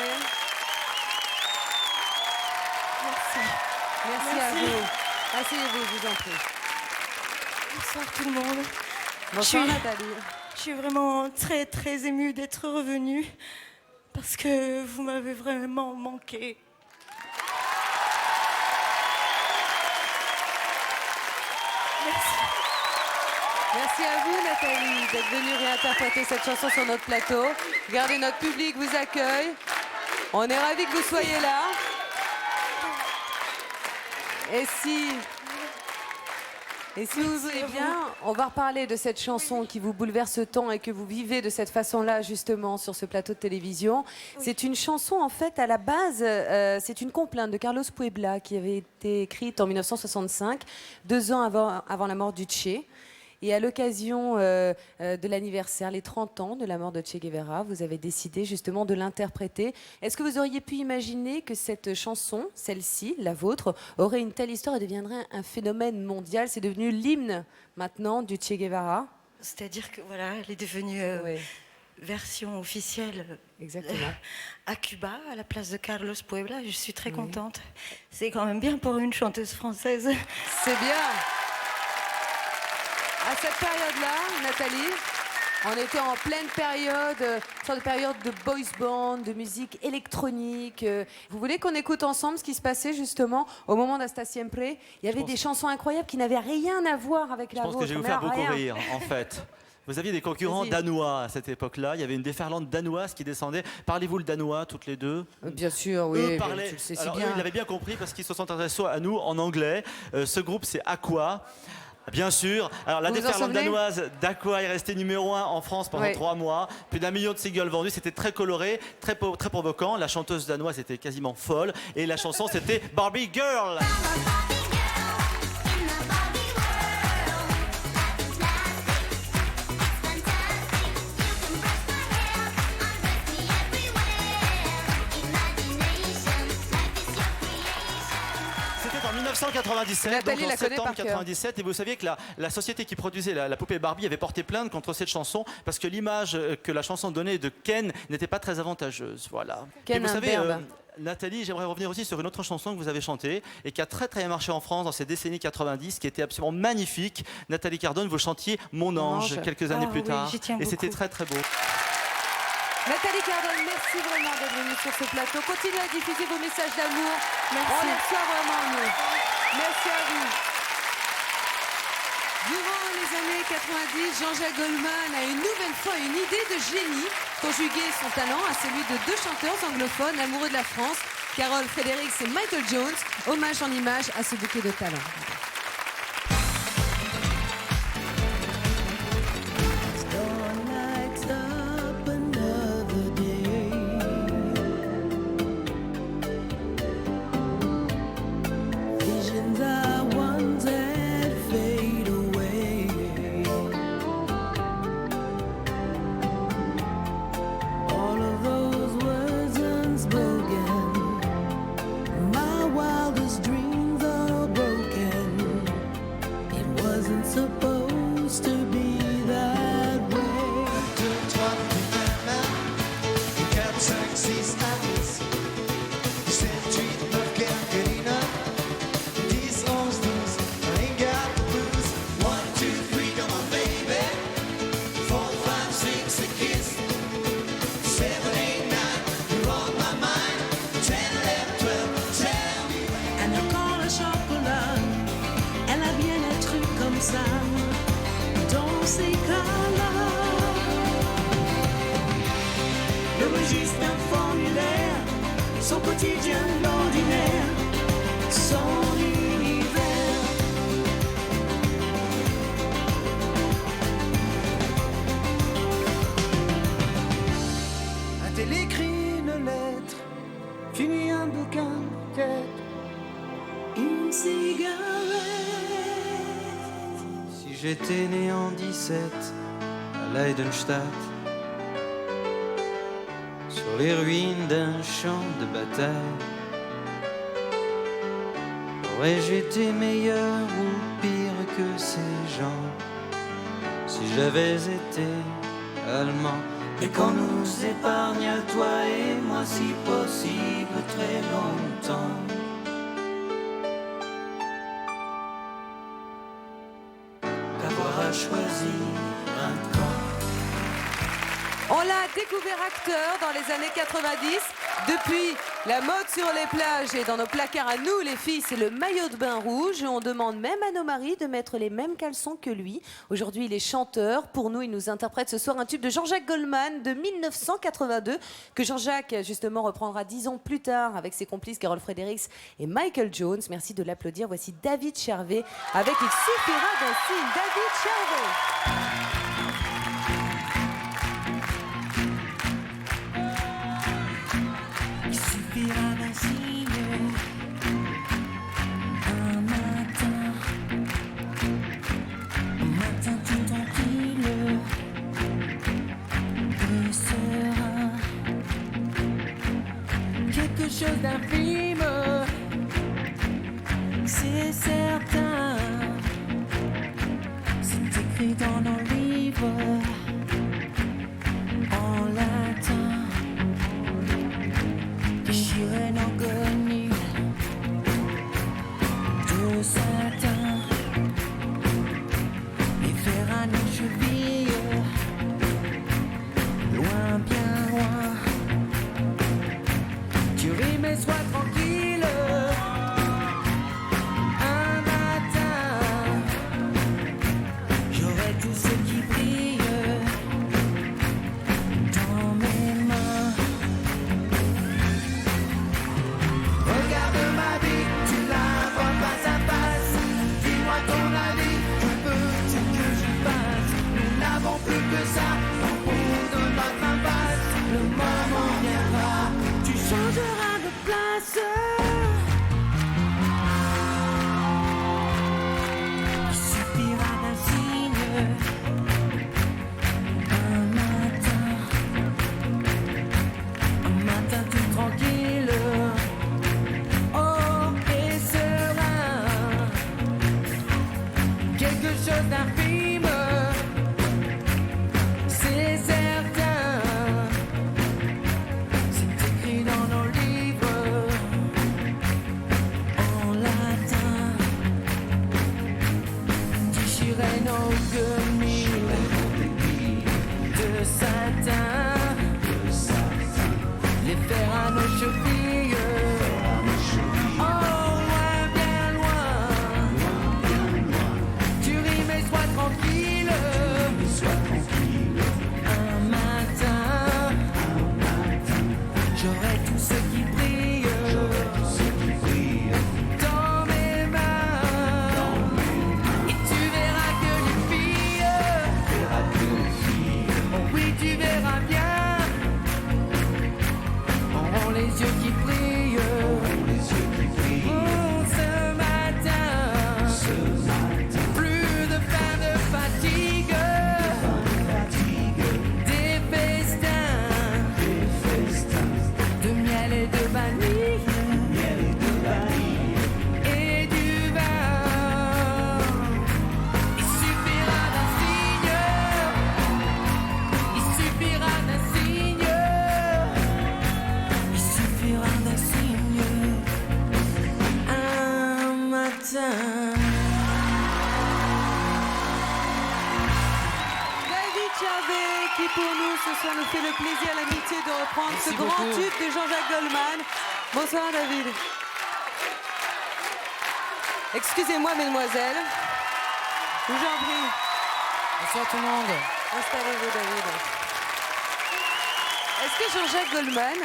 Merci à vous. Asseyez-vous, je vous en prie. Bonsoir tout le monde. Bonsoir Je suis- Nathalie. Je suis vraiment très très émue d'être revenue parce que vous m'avez vraiment manqué. Merci à vous Nathalie d'être venue réinterpréter cette chanson sur notre plateau. Regardez, notre public vous accueille. On est ravis que vous soyez là. Et si vous voulez bien, on va reparler de cette chanson qui vous bouleverse tant et que vous vivez de cette façon-là, justement, sur ce plateau de télévision. C'est une chanson, en fait, à la base, c'est une complainte de Carlos Puebla qui avait été écrite en 1965, 2 ans avant la mort du Che. Et à l'occasion de l'anniversaire, les 30 ans de la mort de Che Guevara, vous avez décidé justement de l'interpréter. Est-ce que vous auriez pu imaginer que cette chanson, celle-ci, la vôtre, aurait une telle histoire et deviendrait un phénomène mondial? C'est devenu l'hymne maintenant du Che Guevara. C'est-à-dire que voilà, elle est devenue version officielle à Cuba, à la place de Carlos Puebla. Je suis très contente. C'est quand même bien pour une chanteuse française. C'est bien. À cette période-là, Nathalie, on était en pleine période, une sorte de période de boys band, de musique électronique. Vous voulez qu'on écoute ensemble ce qui se passait justement au moment d'Hasta Siempre? Il y avait des chansons incroyables qui n'avaient rien à voir avec la Je pense vôtre. que je vais vous mais faire beaucoup rien. rire, en fait. Vous aviez des concurrents Vas-y. danois à cette époque-là. Il y avait une déferlante danoise qui descendait. Parlez-vous le danois, toutes les deux? Bien sûr, oui. Eux parlaient. Tu le sais si Alors, bien. eux, ils l'avaient bien compris parce qu'ils se sont adressés à nous en anglais. Ce groupe, c'est Aqua. Bien sûr. Alors, la Vous vous en déferlante souvenez danoise d'Aqua est restée numéro 1 en France pendant Oui. 3 mois. Plus d'1 million de singles vendus. C'était très coloré, très provoquant. La chanteuse danoise était quasiment folle. Et la chanson, c'était Barbie Girl. C'était en 1997, Nathalie donc en la connaît septembre par cœur. 97, et vous saviez que la société qui produisait la poupée Barbie avait porté plainte contre cette chanson parce que l'image que la chanson donnait de Ken n'était pas très avantageuse. Voilà. Ken, et vous un savez, berbe. Nathalie, j'aimerais revenir aussi sur une autre chanson que vous avez chantée et qui a très bien marché en France dans ces décennies 90, qui était absolument magnifique. Nathalie Cardone, vous chantiez Mon ange quelques années plus tard, et c'était très beau. Nathalie Cardone, merci vraiment d'être venue sur ce plateau. Continuez à diffuser vos messages d'amour. On les reçoit vraiment en nous. Merci à vous. Durant les années 90, Jean-Jacques Goldman a une nouvelle fois une idée de génie, conjuguer son talent à celui de deux chanteurs anglophones amoureux de la France, Carol Fredericks et Michael Jones, hommage en images à ce bouquet de talent. Visions I once had fade away. All of those words unspoken, my wildest dreams are broken. It wasn't supposed to be that way. 2, 3, main, 4, 5, 6, 7, 8, 9, Carolina. 10, 11, 12, I ain't got the blues. 1, 2, 3, come on, baby. 4, 5, 6, a kiss. 7, 8, 9, you're on my mind. 10, 11, 12, tell me. Elle ne quand le chocolat, elle a bien un truc comme ça, dans ces cas-là. Le registre d'un formulaire, son quotidien l'ordinaire, son univers. A-t-elle écrit une lettre, fini un bouquin, peut-être Une cigarette. Si j'étais né en 17 à Leidenstadt, sur les ruines d'un champ de bataille, aurais-je été meilleur ou pire que ces gens si j'avais été allemand? Et qu'on nous épargne à toi et moi, si possible, très longtemps. D'avoir à choisir un camp. On l'a découvert acteur dans les années 90. Depuis, la mode sur les plages et dans nos placards à nous, les filles, c'est le maillot de bain rouge. On demande même à nos maris de mettre les mêmes caleçons que lui. Aujourd'hui, il est chanteur. Pour nous, il nous interprète ce soir un tube de Jean-Jacques Goldman de 1982 que Jean-Jacques, justement, reprendra 10 ans plus tard avec ses complices Carol Fredericks et Michael Jones. Merci de l'applaudir. Voici David Charvet avec Il suffira d'un signe. David Charvet. Il suffira d'un signe, un matin tout tranquille, et serein, quelque chose d'infime, c'est certain, c'est écrit dans nos livres, en latin. Déchiré en agonie de satin, les fers à nos chevilles, loin, bien loin. Tu rimes et sois tranquille. Un matin, j'aurai tout ce qui brille. chose d'infime, c'est certain. C'est écrit dans nos livres en latin. Déchirer nos guenilles de satin, les faire à nos chevilles. Oh, loin, bien loin. Tu rimes et sois tranquille. Un matin, j'aurai tout ce qui brille dans mes mains. Et tu verras que les filles, oh oui, tu verras bien, auront les yeux qui brillent. Oh, ce matin, plus de faim, de fatigue, des festins, de miel et de vanille, et du vin. Il suffira d'un signe, il suffira d'un signe, il suffira d'un signe, un matin. David Charvet, qui pour nous ce soir nous fait le plaisir, l'amitié de reprendre Merci ce grand beaucoup. tube de Jean-Jacques Goldman. Bonsoir David. Excusez-moi mesdemoiselles. Je vous en prie. Bonsoir tout le monde. Installez-vous David. Est-ce que Jean-Jacques Goldman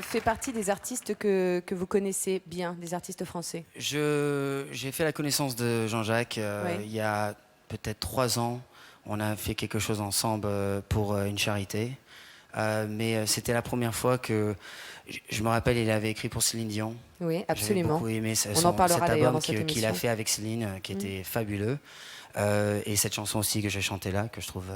fait partie des artistes que vous connaissez bien, des artistes français? J'ai fait la connaissance de Jean-Jacques Ouais. il y a peut-être 3 ans. On a fait quelque chose ensemble pour une charité. Mais c'était la première fois que... Je me rappelle, il avait écrit pour Céline Dion. Oui, J'avais absolument. beaucoup aimé On en parlera cet d'ailleurs album dans cette qu'il a émission. fait avec Céline, qui était fabuleux. Et cette chanson aussi que j'ai chantée là, que je trouve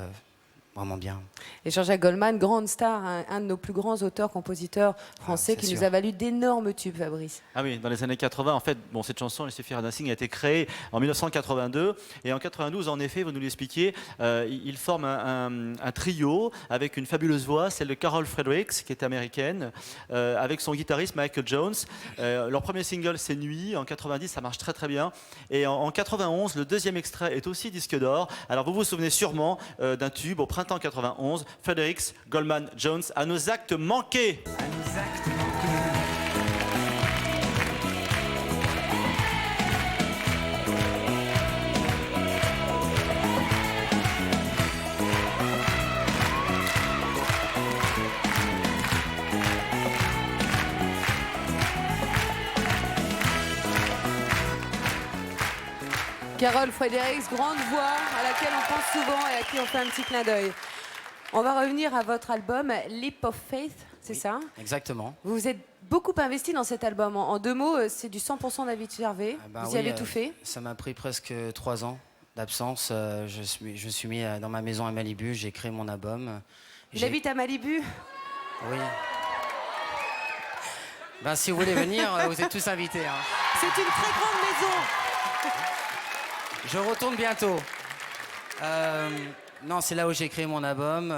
vraiment bien. Et Jean-Jacques Goldman, grande star, un de nos plus grands auteurs, compositeurs français, c'est qui sûr. nous a valu d'énormes tubes, Fabrice. Ah oui, dans les années 80, en fait, bon, cette chanson, Il suffira d'un signe, a été créée en 1982. Et en 92, en effet, vous nous l'expliquiez, il forme un trio avec une fabuleuse voix, celle de Carol Fredericks, qui est américaine, avec son guitariste Michael Jones. Leur premier single, c'est Nuit. En 90, ça marche très très bien. Et en 91, le deuxième extrait est aussi disque d'or. Alors vous vous souvenez sûrement d'un tube au printemps 91, Fredericks, Goldman, Jones, à nos actes manqués. Carol Fredericks, grande voix à laquelle on pense souvent et à qui on fait un petit clin d'œil. On va revenir à votre album Leap of Faith, c'est ça? Exactement. Vous vous êtes beaucoup investi dans cet album. En 2 mots, c'est du 100% David Charvet. Ben vous y oui, avez tout fait. Ça m'a pris presque 3 ans d'absence. Je me suis mis dans ma maison à Malibu, j'ai créé mon album. Il habite à Malibu. Oui. Ben, si vous voulez venir, vous êtes tous invités. Hein. C'est une très grande maison. Je retourne bientôt. Non, c'est là où j'ai créé mon album,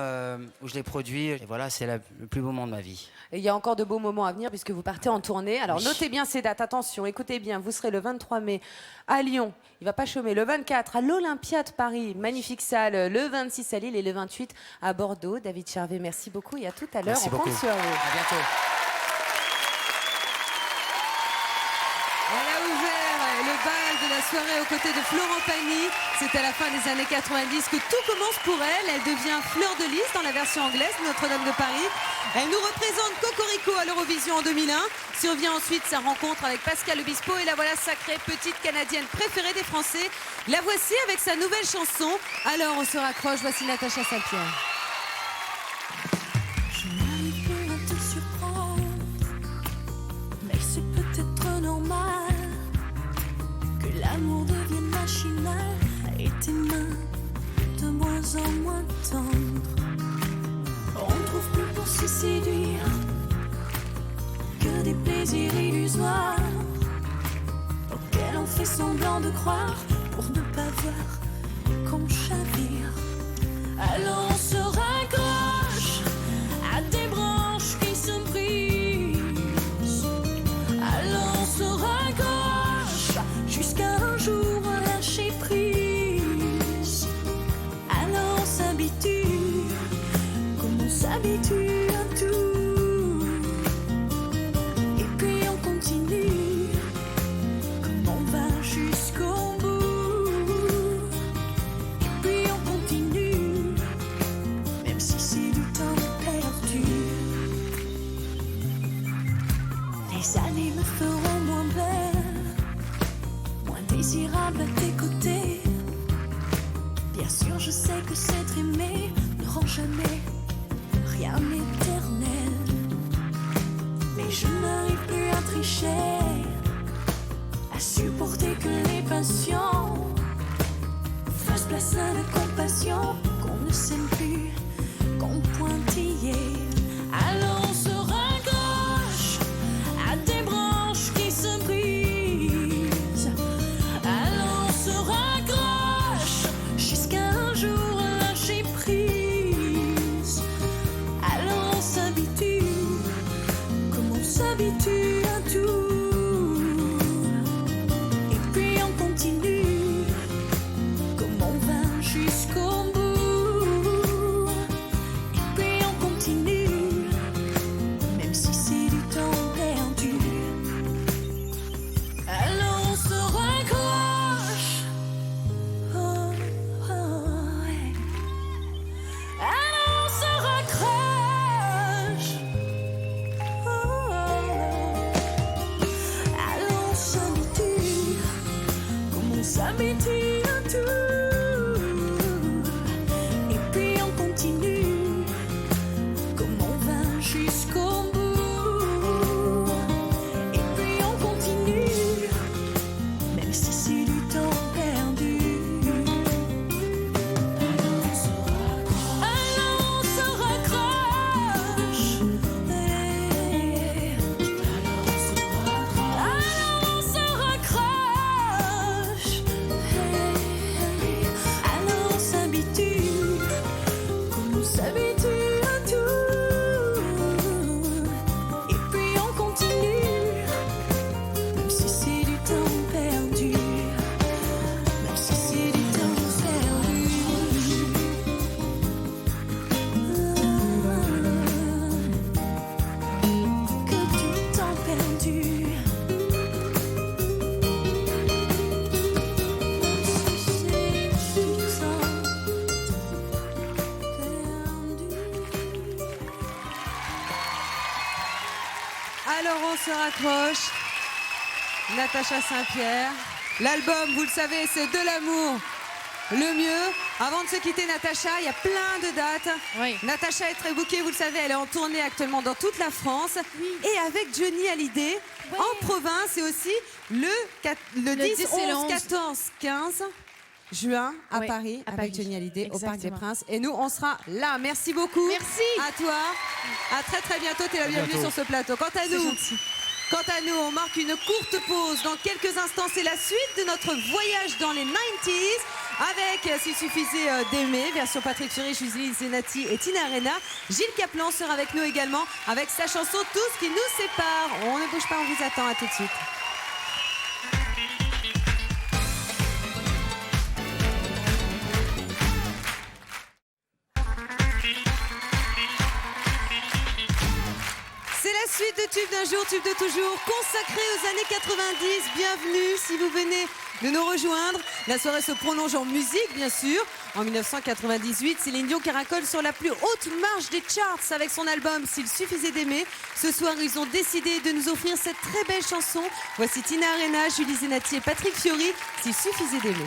où je l'ai produit. Et voilà, c'est le plus beau moment de ma vie. Et il y a encore de beaux moments à venir puisque vous partez en tournée. Alors Oui. notez bien ces dates, attention, écoutez bien. Vous serez le 23 mai à Lyon, il va pas chômer. Le 24 à l'Olympia de Paris, magnifique salle. Le 26 à Lille et le 28 à Bordeaux. David Charvet, merci beaucoup et à tout à l'heure. Merci On compte beaucoup. sur vous. À bientôt. Elle a ouvert le bal de la soirée aux côtés de Florent Pagny. C'est à la fin des années 90 que tout commence pour elle. Elle devient Fleur de Lys dans la version anglaise de Notre-Dame de Paris. Elle nous représente Cocorico à l'Eurovision en 2001. Survient ensuite sa rencontre avec Pascal Obispo et la voilà sacrée petite Canadienne préférée des Français. La voici avec sa nouvelle chanson. Alors on se raccroche, voici Natacha Saint-Pierre. N'arrive plus à te surprendre, mais c'est peut-être normal que l'amour devienne machinal et tes mains de moins en moins tendres. On ne trouve plus pour se séduire que des plaisirs illusoires auxquels on fait semblant de croire pour ne pas voir qu'on chavire. Alors on se raccroche à des branches qui se brisent. Alors on se raccroche jusqu'à un jour lâcher prise. Alors on s'habitue, comme on s'habitue à tout. Et puis on continue, comme on va jusqu'au bout. Et puis on continue, même si c'est du temps perdu. Les années me feront moins belle, moins désirable à tes côtés. Bien sûr, je sais que s'être aimé ne rend jamais rien éternel. Mais je n'arrive plus à tricher, à supporter que les passions fassent place à la compassion, qu'on ne s'aime plus, qu'on pointillait. Alors on se raccroche à des branches qui se brisent. Alors on se raccroche jusqu'à un jour lâcher prise. Alors on s'habitue, comme on s'habitue à tout. Et puis on continue, comme on va jusqu'au bout. Et puis on continue, même si c'est du temps perdu. Alors on se raccroche. Oh, oh, ouais. Alors on se raccroche. Oh, oh, oh. Alors on s'habitue, comme on s'habitue à tout. Et puis on continue, comme on va jusqu'au bout. Et puis on continue, même si c'est du temps perdu. Alors on se raccroche. Alors on se raccroche. Alors on s'habitue, comme on s'habitue à tout. Et puis on continue, même si c'est du temps perdu. Même si c'est du temps perdu. Que du temps perdu. Alors on se raccroche. Natacha Saint-Pierre. L'album, vous le savez, c'est de l'amour. Le mieux. Avant de se quitter, Natacha, il y a plein de dates. Natacha est très bookée, vous le savez, elle est en tournée actuellement dans toute la France. Et avec Johnny Hallyday, en province, et aussi le 10, 10 et 11, 11. 14, 15 juin à Paris, avec Johnny Hallyday au Parc des Princes. Et nous, on sera là. Merci beaucoup. Merci. À toi. À très très bientôt. T'es la bienvenue bientôt. sur ce plateau. Quant à nous, on marque une courte pause. Dans quelques instants, c'est la suite de notre voyage dans les 90s avec S'il suffisait d'aimer, version Patrick Fiori, Julie Zenati et Tina Arena. Gilles Caplan sera avec nous également avec sa chanson Tout ce qui nous sépare. On ne bouge pas, on vous attend. À tout de suite. C'est la suite de Tube d'un jour, Tube de toujours, consacré aux années 90. Bienvenue si vous venez de nous rejoindre. La soirée se prolonge en musique, bien sûr. En 1998, Céline Dion caracole sur la plus haute marche des charts avec son album S'il suffisait d'aimer. Ce soir, ils ont décidé de nous offrir cette très belle chanson. Voici Tina Arena, Julie Zenati et Patrick Fiori, S'il suffisait d'aimer.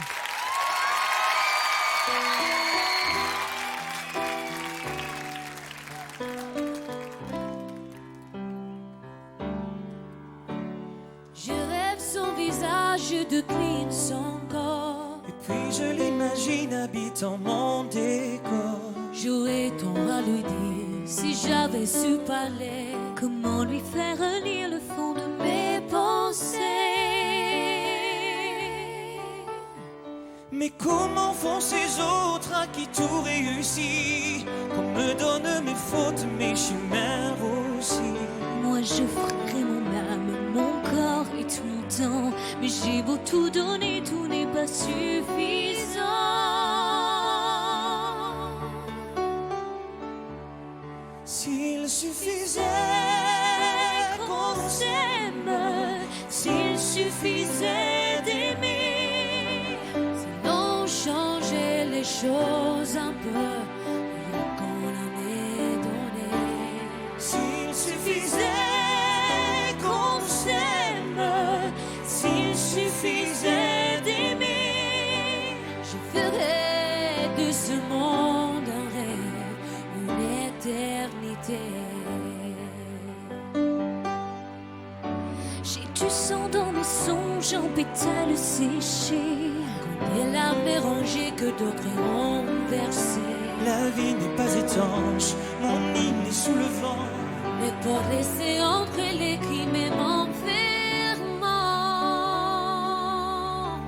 Je rêve son visage, je décline son corps. Et puis je l'imagine habitant mon décor. J'aurais tant à lui dire si j'avais su parler. Comment lui faire lire le fond de mes pensées. Mais comment font ces autres à qui tout réussit? Qu'on me donne mes fautes, mes chimères aussi. Moi je ferai mon âme, mon corps et tout le temps. Mais j'ai beau tout donner, tout n'est pas suffisant. S'il suffisait qu'on s'aime, s'il suffisait d'aimer, si l'on changeait les choses un peu, rien qu'on en ait donné. S'il suffisait qu'on s'aime, s'il suffisait d'aimer, je ferais de ce monde un rêve, une éternité. J'ai du sang dans mes songes en pétales séchés, combien larmes rangées que d'autres ont versé. la vie n'est pas étanche, mon hymne est sous le vent. Mais pour laisser entrer les cris, même enfermant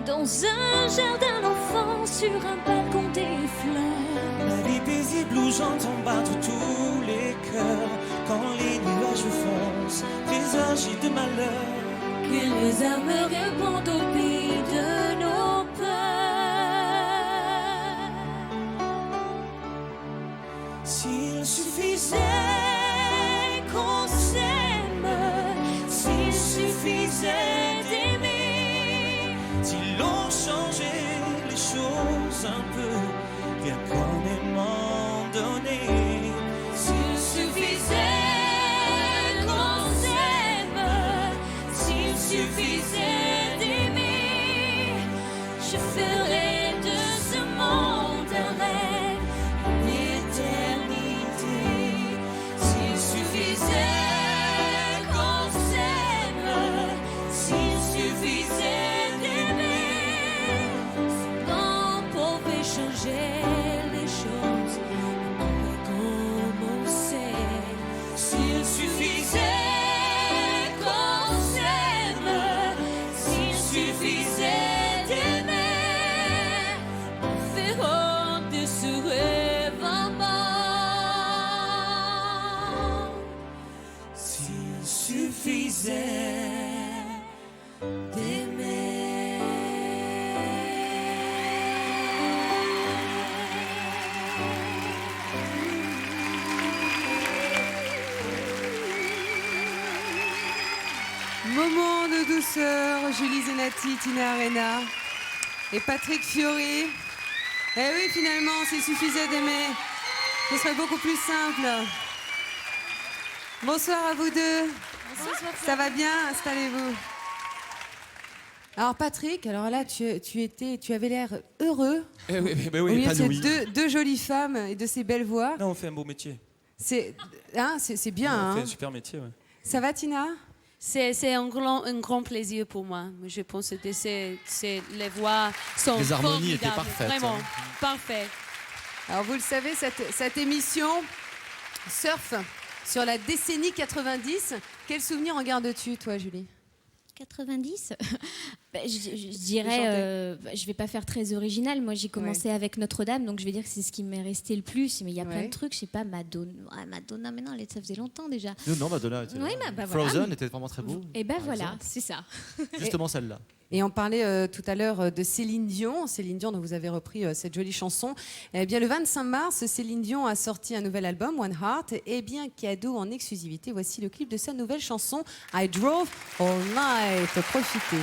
dans un jardin d'enfants, sur un balcon des fleurs. La vie paisible où j'entends battre tous les cœurs. Quand les nuages foncent, présagés de malheur, Que les âmes répondent au pays de nos peurs. s'il suffisait qu'on s'aime, s'il suffisait d'aimer, si l'on changeait les choses un peu, rien qu'en aimant donner. s'il suffisait qu'on s'aime, s'il suffisait d'aimer, je ferais de ce monde un rêve, une éternité. S'il suffisait qu'on s'aime, s'il suffisait d'aimer, si l'on pouvait changer les choses, on pourrait commencer. S'il suffisait qu'on s'aime, s'il suffisait d'aimer, on ferait de ce rêve un monde. S'il suffisait Moment de douceur, Julie Zenati, Tina Arena et Patrick Fiori. Eh oui, finalement, s'il suffisait d'aimer, ce serait beaucoup plus simple. Bonsoir à vous deux. Ça va bien? Installez-vous. Alors Patrick, alors là, tu avais l'air heureux Eh oui, au milieu de ces épanoui. deux jolies femmes et de ces belles voix. Non, on fait un beau métier. C'est bien, On fait hein? un super métier, ouais. Ça va, Tina? C'est un grand plaisir pour moi. Je pense que les voix sont Les harmonies étaient formidables, parfaites, Vraiment, hein. parfait. Alors vous le savez, cette émission surfe sur la décennie 90. Quel souvenir en gardes-tu, toi, Julie? 90 je dirais, je vais pas faire très original. Moi, j'ai commencé avec Notre-Dame, donc je vais dire que c'est ce qui m'est resté le plus. Mais il y a plein de trucs, je sais pas, Madonna. Ah, Madonna, mais non, ça faisait longtemps déjà. Non, Madonna était Oui, bah voilà. Frozen était vraiment très beau. Et ben par voilà, exemple. c'est ça. Justement celle-là. Et on parlait tout à l'heure de Céline Dion dont vous avez repris cette jolie chanson. Eh bien, le 25 mars, Céline Dion a sorti un nouvel album, One Heart. Et bien, cadeau en exclusivité, voici le clip de sa nouvelle chanson, I Drove All Night. Profitez.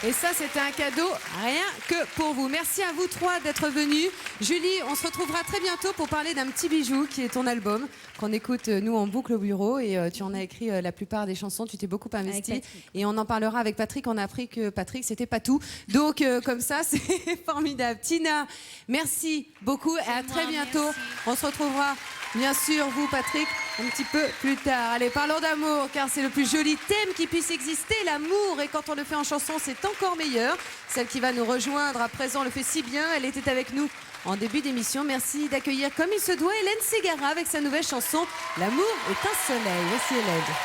Et ça, c'était un cadeau rien que pour vous. Merci à vous trois d'être venus. Julie, on se retrouvera très bientôt pour parler d'un petit bijou qui est ton album, qu'on écoute nous en boucle au bureau. Et tu en as écrit la plupart des chansons, tu t'es beaucoup investi. Et on en parlera avec Patrick. On a appris que Patrick, c'était pas tout. Donc, comme ça, c'est formidable. Tina, merci beaucoup et à très bientôt. On se retrouvera, bien sûr, vous, Patrick, un petit peu plus tard. Allez, parlons d'amour, car c'est le plus joli thème qui puisse exister, l'amour. Et quand on le fait en chanson, c'est encore meilleur. Celle qui va nous rejoindre à présent le fait si bien. Elle était avec nous en début d'émission. Merci d'accueillir comme il se doit Hélène Ségara avec sa nouvelle chanson « L'amour est un soleil ». Voici Hélène.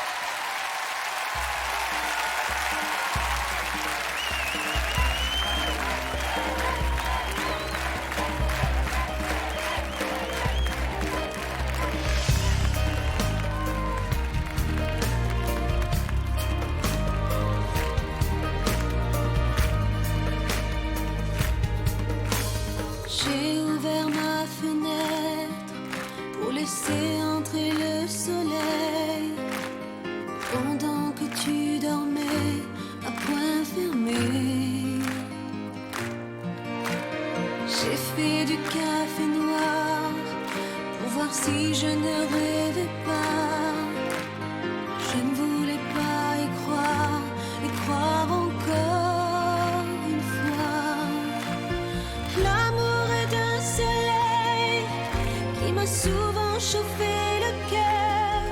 J'ai ouvert ma fenêtre pour laisser entrer le soleil pendant que tu dormais à poing fermé. J'ai fait du café noir pour voir si je ne rêvais pas. Je ne voulais pas y croire encore une fois. L'amour est un soleil qui m'a souvent chauffé le cœur,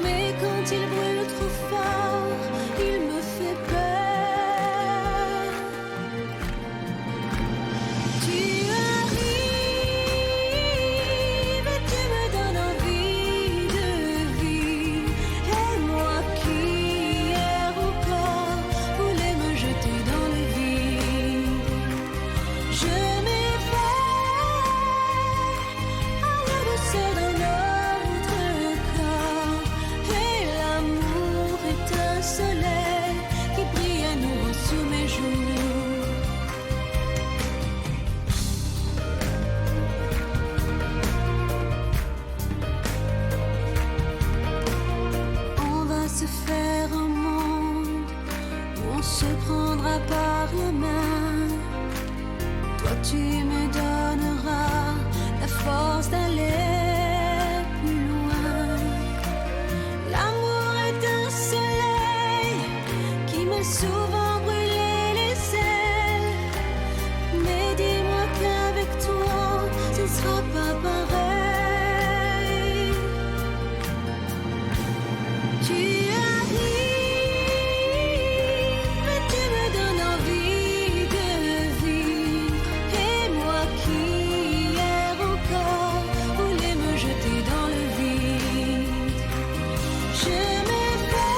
mais quand il brûle trop fort, il me fait peur. Tu arrives et tu me donnes envie de vivre, et moi qui hier encore voulais me jeter dans le vide. Je m'éveille à la douceur de notre corps, et l'amour est un soleil qui brille à nouveau sous mes joues. On va se faire un monde où on se prendra par la main. Toi tu me donneras la force d'aller plus loin. L'amour est un soleil qui m'a souvent brûlé les ailes, mais dis-moi qu'avec toi ce ne sera pas pareil. Tu arrives et tu me donnes envie de vivre, et moi qui hier encore voulais me jeter dans le vide. Je m'éveille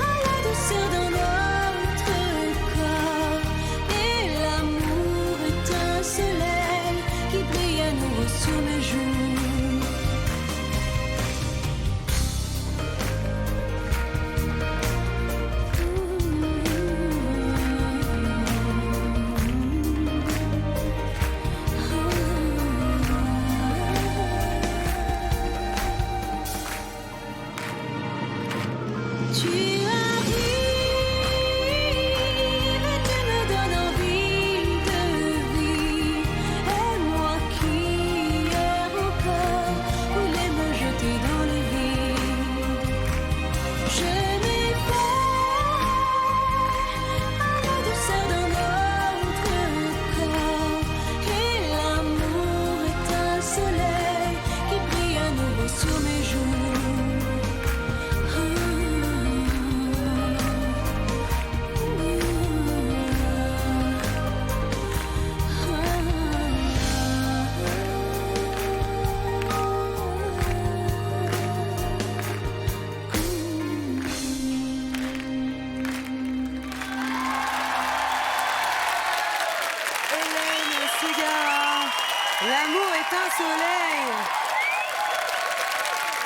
à la douceur de notre corps, et l'amour est un soleil qui brille à nouveau sur mes joues. Tu arrives et tu me donnes envie de vivre, et moi qui hier encore voulais me jeter dans le vide. Je m'éveille à la douceur de notre corps, et l'amour est un soleil qui brille à nouveau sur mes joues. Hélène Ségara, l'amour est un soleil.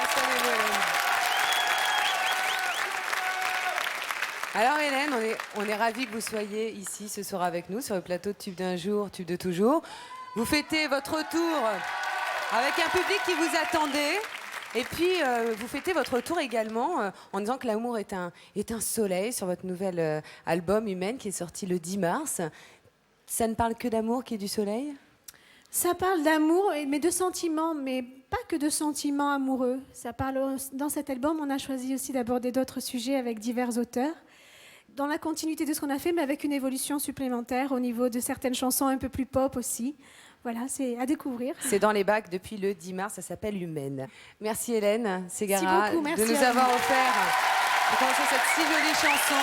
Installez-vous, Hélène. Alors Hélène, on est ravis que vous soyez ici ce soir avec nous sur le plateau de Tube d'un jour, Tube de toujours. Vous fêtez votre retour avec un public qui vous attendait. Et puis, vous fêtez votre retour également en disant que l'amour est un soleil sur votre nouvel album Humaine qui est sorti le 10 mars. Ça ne parle que d'amour qui est du soleil ? Ça parle d'amour, mais de sentiments, mais pas que de sentiments amoureux. Ça parle, dans cet album, on a choisi aussi d'aborder d'autres sujets avec divers auteurs. Dans la continuité de ce qu'on a fait, mais avec une évolution supplémentaire au niveau de certaines chansons un peu plus pop aussi. Voilà, c'est à découvrir. C'est dans les bacs depuis le 10 mars, ça s'appelle Humaine. Merci Hélène Ségara Merci beaucoup, merci de nous à avoir vous. offert pour commencer cette si jolie chanson.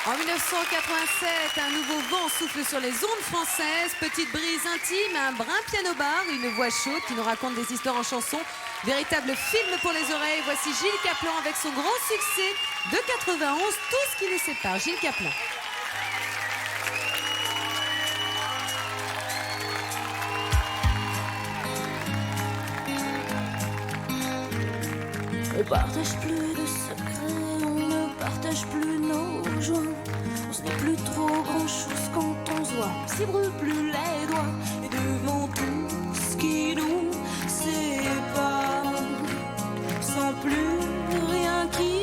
En 1987, un nouveau vent souffle sur les ondes françaises. Petite brise intime, un brin piano-bar, une voix chaude qui nous raconte des histoires en chanson. Véritable film pour les oreilles. Voici Gilles Caplan avec son grand succès de 91, Tout ce qui nous sépare. Gilles Caplan. On partage plus de secrets, on ne partage plus nos joints. On se dit plus trop grand chose quand on se voit. On s'y brûle plus les doigts. Et devant tout ce qui nous sépare, sans plus rien qui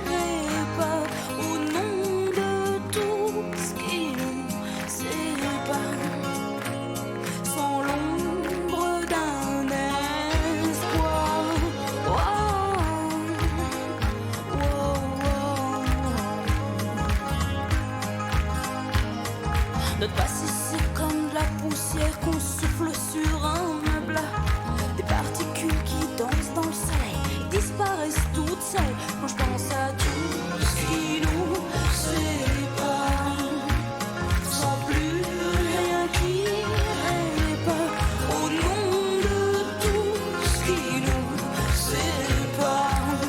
répare. Au nom de tout ce qui nous sépare, sans l'ombre d'un espoir. Notre passé c'est comme de la poussière qu'on souffle sur un meuble. Des particules qui dansent dans le soleil et disparaissent toutes seules. Quand je pense à tout ce qui nous sépare, sans plus rien qui répare. Au nom de tout ce qui nous sépare,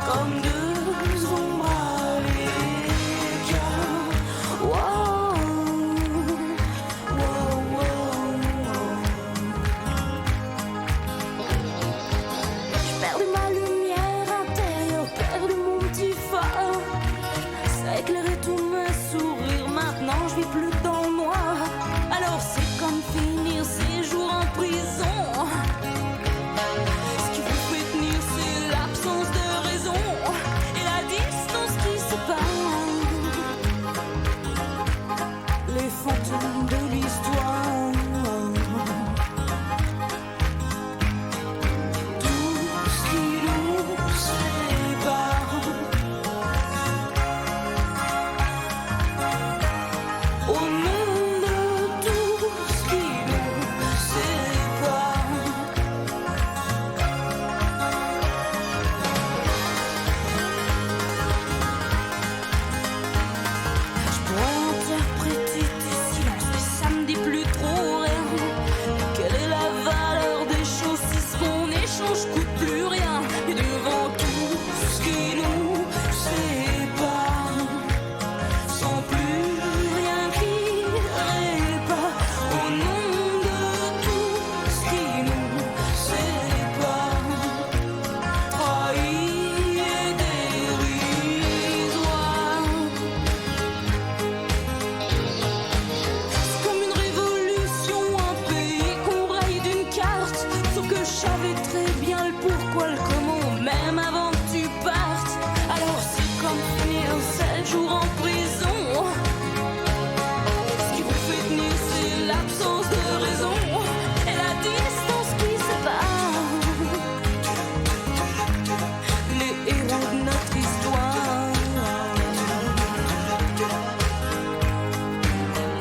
comme deux ombres à l'écart. J'ai perdu ma lumière intérieure, perdu mon petit phare. Ça éclairait tous mes sourires, maintenant je vis plus dans le noir. Alors c'est comme finir ces jours en prison. Ce qui vous fait tenir c'est l'absence de raison et la distance qui sépare les fantômes de l'histoire. Tout ce qui nous sépare, au nom de tout ce qui nous sépare. Je pourrais interpréter tes silences, mais ça me dit plus trop rien. Quelle est la valeur des choses si ce qu'on échange coûte plus rien? Et devant tout ce qui nous sépare, sans plus rien qui répare. Au nom de tout ce qui nous sépare, trahi et dérisoire. C'est comme une révolution, un pays qu'on raye d'une carte. Sauf que je savais très bien le pourquoi, le comment, même avant que tu partes. Alors c'est comme finir 7 jours en prison. Ce qui vous fait tenir c'est l'absence de raison et la distance qui sépare les héros de notre histoire.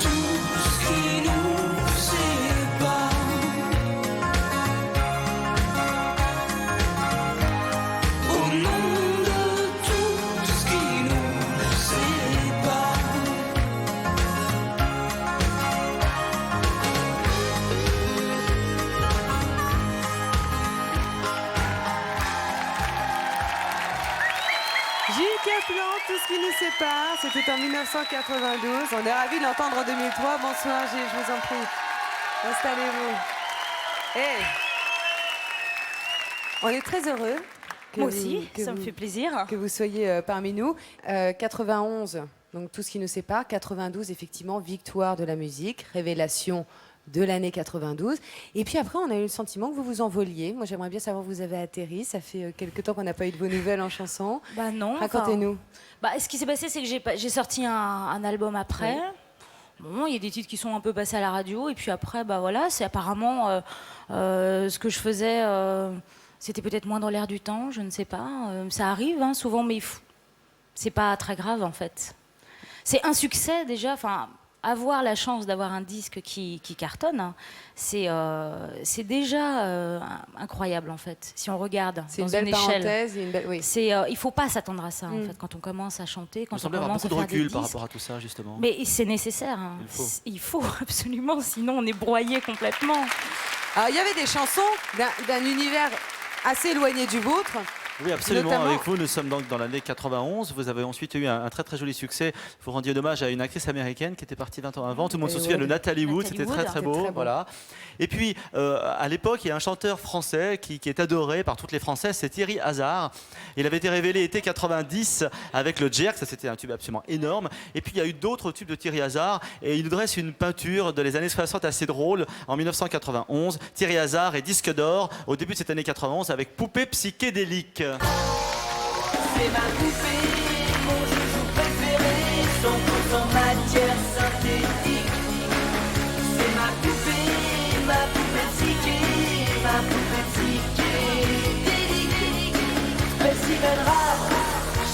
Tout ce qui nous sépare, au nom de tout ce qui nous sépare. Gilles Caplan, Tout ce qui nous sépare, c'était en 1992. On est ravis de l'entendre en 2003. Bonsoir Gilles, je vous en prie. Installez-vous. Hey. On est très heureux. que Moi vous- aussi, que ça me vous- fait plaisir. Que vous soyez parmi nous. 91, donc Tout ce qui nous sépare. 92, effectivement, victoire de la musique, révélation de l'année 92. Et puis après, on a eu le sentiment que vous vous envoliez. Moi, j'aimerais bien savoir où vous avez atterri. Ça fait quelque temps qu'on n'a pas eu de vos nouvelles en chanson. Bah non. Racontez-nous. Bah, ce qui s'est passé, c'est que j'ai sorti un album après. Oui. Bon, il y a des titres qui sont un peu passés à la radio. Et puis après, bah voilà, c'est apparemment ce que je faisais. C'était peut-être moins dans l'air du temps, je ne sais pas. Ça arrive hein, souvent, mais c'est pas très grave en fait. C'est un succès déjà. Enfin, avoir la chance d'avoir un disque qui cartonne, hein, c'est déjà incroyable en fait. Si on regarde C'est dans une belle échelle, parenthèse. Et une belle... oui. il faut pas s'attendre à ça en fait quand on commence à chanter, quand Il on semble avoir commence beaucoup à de faire des recul par disques. rapport à tout ça, justement. Mais c'est nécessaire. Hein. Il faut absolument, sinon on est broyé complètement. Alors, il y avait des chansons d'un univers assez éloigné du vôtre. Oui, absolument. Notamment- Avec vous, nous sommes donc dans l'année 91. Vous avez ensuite eu un très très joli succès. Vous rendiez hommage à une actrice américaine qui était partie 20 ans avant. Tout le monde se souvient de Nathalie Wood. C'était très très beau. Voilà. Et puis, à l'époque, il y a un chanteur français qui est adoré par toutes les Françaises, c'est Thierry Hazard. Il avait été révélé été 90 avec le Jerk. Ça, c'était un tube absolument énorme. Et puis, il y a eu d'autres tubes de Thierry Hazard. Et il nous dresse une peinture de les années 60 assez drôle. En 1991, Thierry Hazard est disque d'or au début de cette année 91 avec Poupée psychédélique. C'est ma poupée, mon joujou préféré, 100% matière synthétique. C'est ma poupée psyché, ma poupée psychédélique. Festival rare,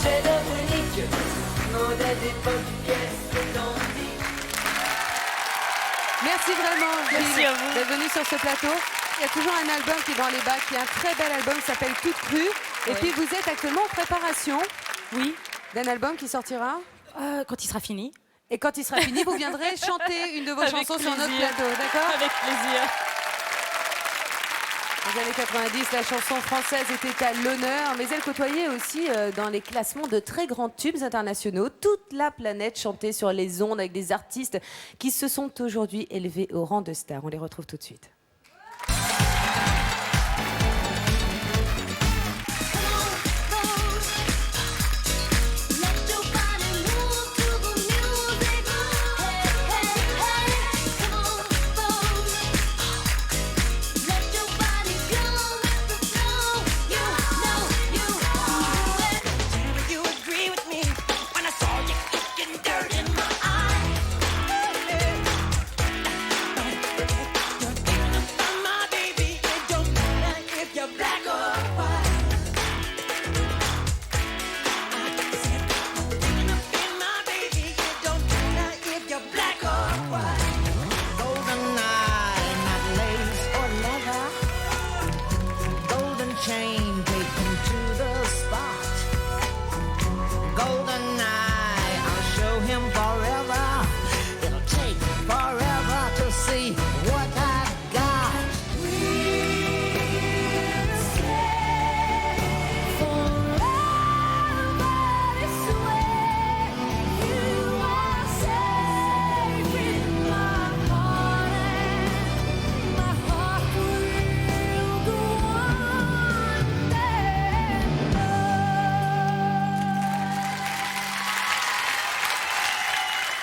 chef-d'œuvre unique, modèle d'époque, pièce authentique. Merci vraiment, Merci Gilles, à vous. d'être venu sur ce plateau. Il y a toujours un album qui est dans les bacs, qui est un très bel album qui s'appelle Toute crue. Et Ouais. puis vous êtes actuellement en préparation Oui. d'un album qui sortira Quand il sera fini. Et quand il sera fini, vous viendrez chanter une de vos Avec chansons sur notre plaisir. plateau, d'accord? Avec plaisir. Aux années 90, la chanson française était à l'honneur, mais elle côtoyait aussi dans les classements de très grands tubes internationaux. Toute la planète chantait sur les ondes avec des artistes qui se sont aujourd'hui élevés au rang de stars. On les retrouve tout de suite. You agree with me when I saw you kicking dirt in my eye. You're thinking about my baby. It don't matter if you're black or white. I said, you're thinking about my baby. It don't matter if you're black or white. Golden eye, not lace or leather. Golden chain taken to the spot. Golden eye, I'll show him forever. It'll take forever to see what I've got.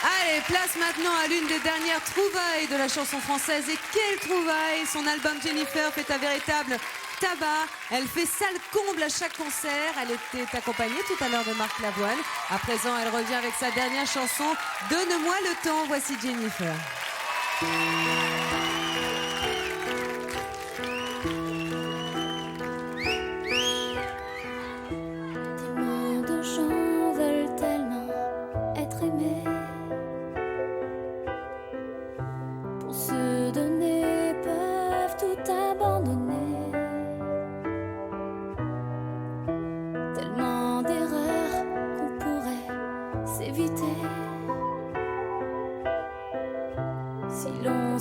Allez, place maintenant à l'une des dernières trouvailles de la chanson française. Et quelle trouvaille! Son album Jennifer fait un véritable tabac. Elle fait salle comble à chaque concert. Elle était accompagnée tout à l'heure de Marc Lavoine. À présent, elle revient avec sa dernière chanson, Donne-moi le temps. Voici Jennifer. Tellement de gens veulent tellement être aimés. Pour se donner, peuvent tout abandonner. Tellement d'erreurs qu'on pourrait s'éviter. Si l'on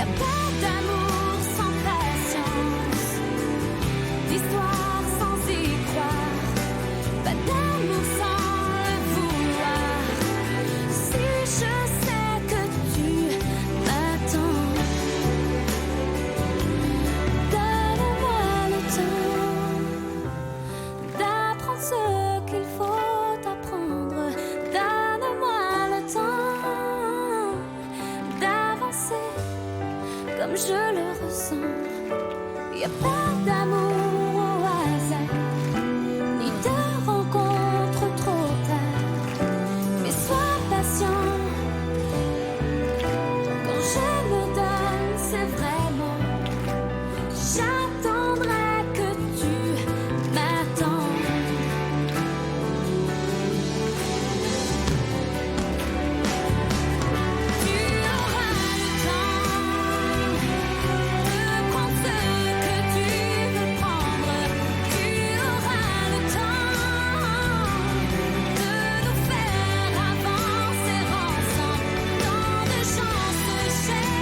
Y a pas d'amour sans patience, d'histoire sans y croire, pas d'amour sans le vouloir. Si je sais que tu m'attends, donne-moi le temps d'apprendre ce qu'il faut apprendre. Donne-moi le temps d'avancer comme je le ressens. Y a pas d'amour au hasard, ni de rencontre trop tard. Mais sois patient. Quand je me donne, c'est vraiment. J'attendrai que tu m'attends. Tu auras le temps de prendre ce que tu veux prendre. Tu auras le temps de nous faire avancer ensemble. Tant de gens se cherchent,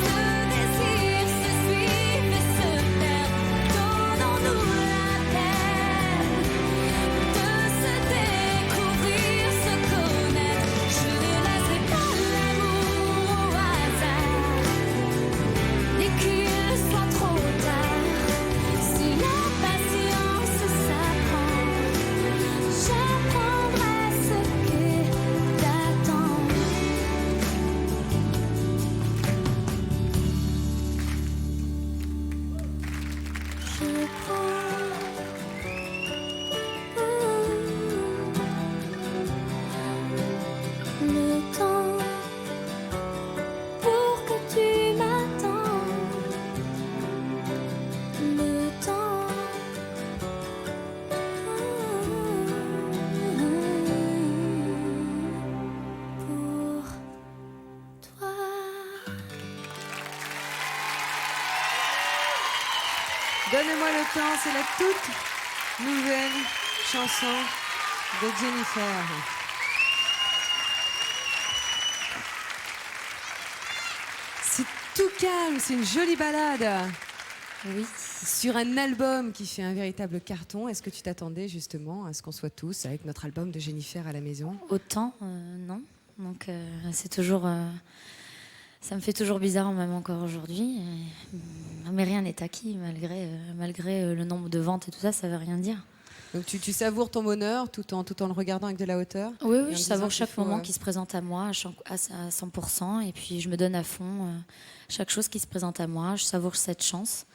se désirent, se suivent et se perdent. Donnons-nous la peine de se découvrir, se connaître. Je ne laisserai pas l'amour au hasard, ni qu'il soit trop tard. Si la patience s'apprend, j'apprendrai ce qu'est d'attendre. Je prends le temps pour que tu m'attendes. Le temps pour toi. Donne-moi le temps, c'est la toute nouvelle chanson de Jennifer. C'est tout calme, c'est une jolie balade. Oui. Sur un album qui fait un véritable carton. Est-ce que tu t'attendais justement à ce qu'on soit tous avec notre album de Jennifer à la maison? Autant, non. Donc c'est toujours... ça me fait toujours bizarre, même encore aujourd'hui. Mais rien n'est acquis, malgré le nombre de ventes et tout ça, ça ne veut rien dire. Donc tu savoures ton bonheur tout en le regardant avec de la hauteur? Oui, Et en je disant savoure qu'il chaque faut, moment qui se présente à moi à 100%. Et puis je me donne à fond chaque chose qui se présente à moi. Je savoure cette chance.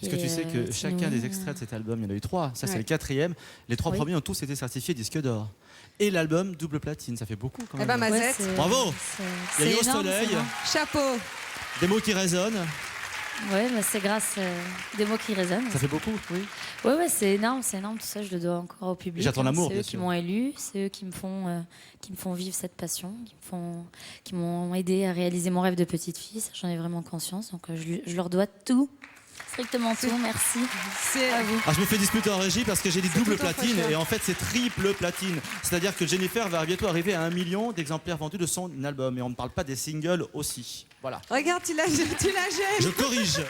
Est-ce que tu sais que chacun des extraits de cet album, il y en a eu 3, ça c'est le 4e, les 3 premiers ont tous été certifiés disque d'or. Et l'album double platine, ça fait beaucoup quand même. Eh ben Mazette, bravo. Il y a eu Au soleil, chapeau. Des mots qui résonnent. Oui, mais c'est grâce des mots qui résonnent. Ça fait beaucoup, oui. Oui, c'est énorme, tout ça, je le dois encore au public. J'ai ton amour, c'est bien eux qui sûr. m'ont élu, c'est eux qui me font vivre cette passion, qui m'ont aidé à réaliser mon rêve de petite fille. Ça, j'en ai vraiment conscience, donc je leur dois tout. Strictement tout, merci. C'est à vous. Ah, je me fais disputer en régie parce que j'ai dit double tout à fait platine cher. et en fait c'est triple platine. C'est-à-dire que Jennifer va bientôt arriver à 1 million d'exemplaires vendus de son album et on ne parle pas des singles aussi. Voilà. Regarde, tu la gênes. Je corrige.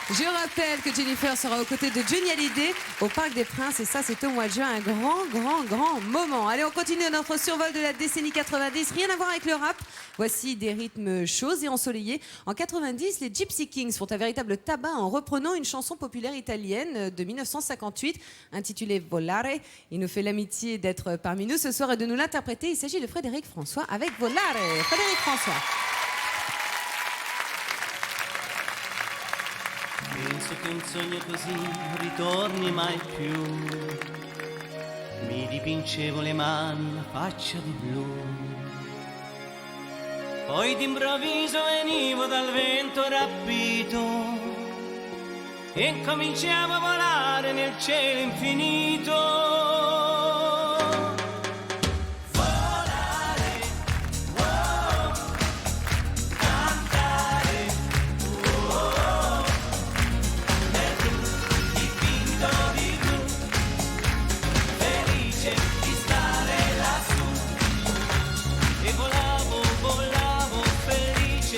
Je rappelle que Jennifer sera aux côtés de Johnny Hallyday au Parc des Princes et ça c'est au mois de juin, un grand moment. Allez, on continue notre survol de la décennie 90, rien à voir avec le rap. Voici des rythmes chauds et ensoleillés. En 90, les Gypsy Kings font un véritable tabac en reprenant une chanson populaire italienne de 1958 intitulée Volare. Il nous fait l'amitié d'être parmi nous ce soir et de nous l'interpréter. Il s'agit de Frédéric François avec Volare. Frédéric François. Penso che un sogno così non ritorni mai più. Mi dipingevo le mani, la faccia di blu. Poi d'improvviso venivo dal vento rapito e cominciavo a volare nel cielo infinito. Felice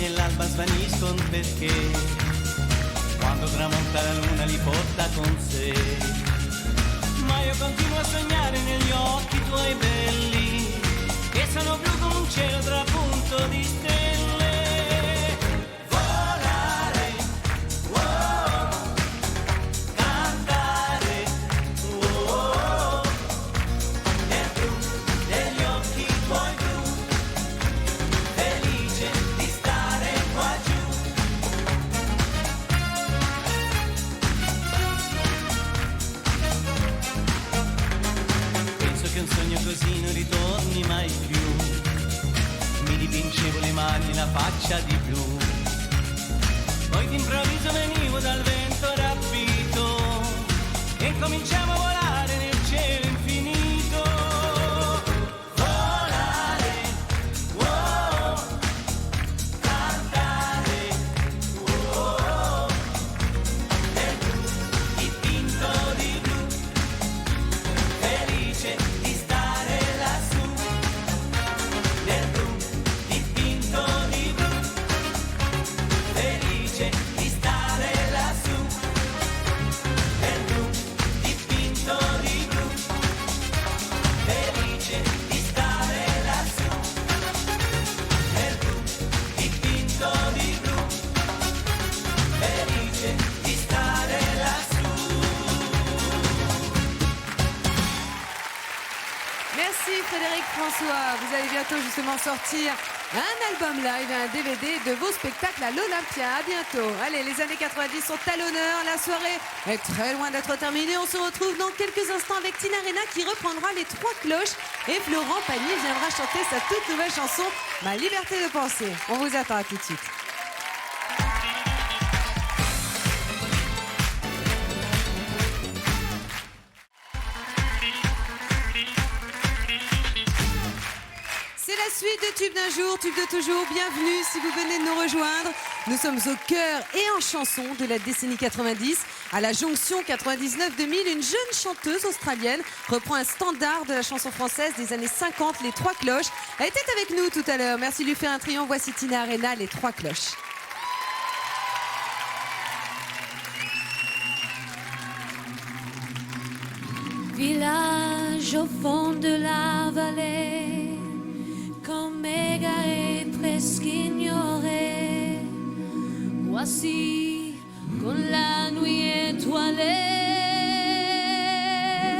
nell'alba svaniscono perché quando tramonta la luna li porta con sé. Ma io continuo a sognare negli occhi tuoi belli, che sono blu come un cielo trapunto di stelle. Volare, wow, cantare, wow, nel blu degli occhi tuoi blu, felice di stare qua giù. Penso che un sogno così non ritorni mai più. Mi dipingevo le mani e la faccia di blu. Poi d'improvviso venivo dal vento rapito e cominciamo a volare nel cielo infinito. Volare, wow, cantare, wow, nel blu dipinto di blu, felice di stare lassù. Nel blu dipinto di blu, felice di stare lassù. Nel blu dipinto di blu, felice di stare lassù. Nel blu dipinto di blu, felice di stare lassù. Merci Frédéric François. Vous allez bientôt justement sortir un album live, un DVD de vos spectacles à l'Olympia. À bientôt. Allez, les années 90 sont à l'honneur. La soirée est très loin d'être terminée. On se retrouve dans quelques instants avec Tina Arena qui reprendra les 3 cloches et Florent Pagny viendra chanter sa toute nouvelle chanson Ma liberté de penser. On vous attend, à tout de suite. C'est la suite de Tube d'un jour, Tube de toujours. Bienvenue si vous venez de nous rejoindre. Nous sommes au cœur et en chanson de la décennie 90. À la jonction 99-2000, une jeune chanteuse australienne reprend un standard de la chanson française des années 50, Les 3 cloches. Elle était avec nous tout à l'heure. Merci de lui faire un triomphe. Voici Tina Arena, Les 3 cloches. Village au fond de la vallée, comme égaré, presque ignoré. Voici quand la nuit étoilée,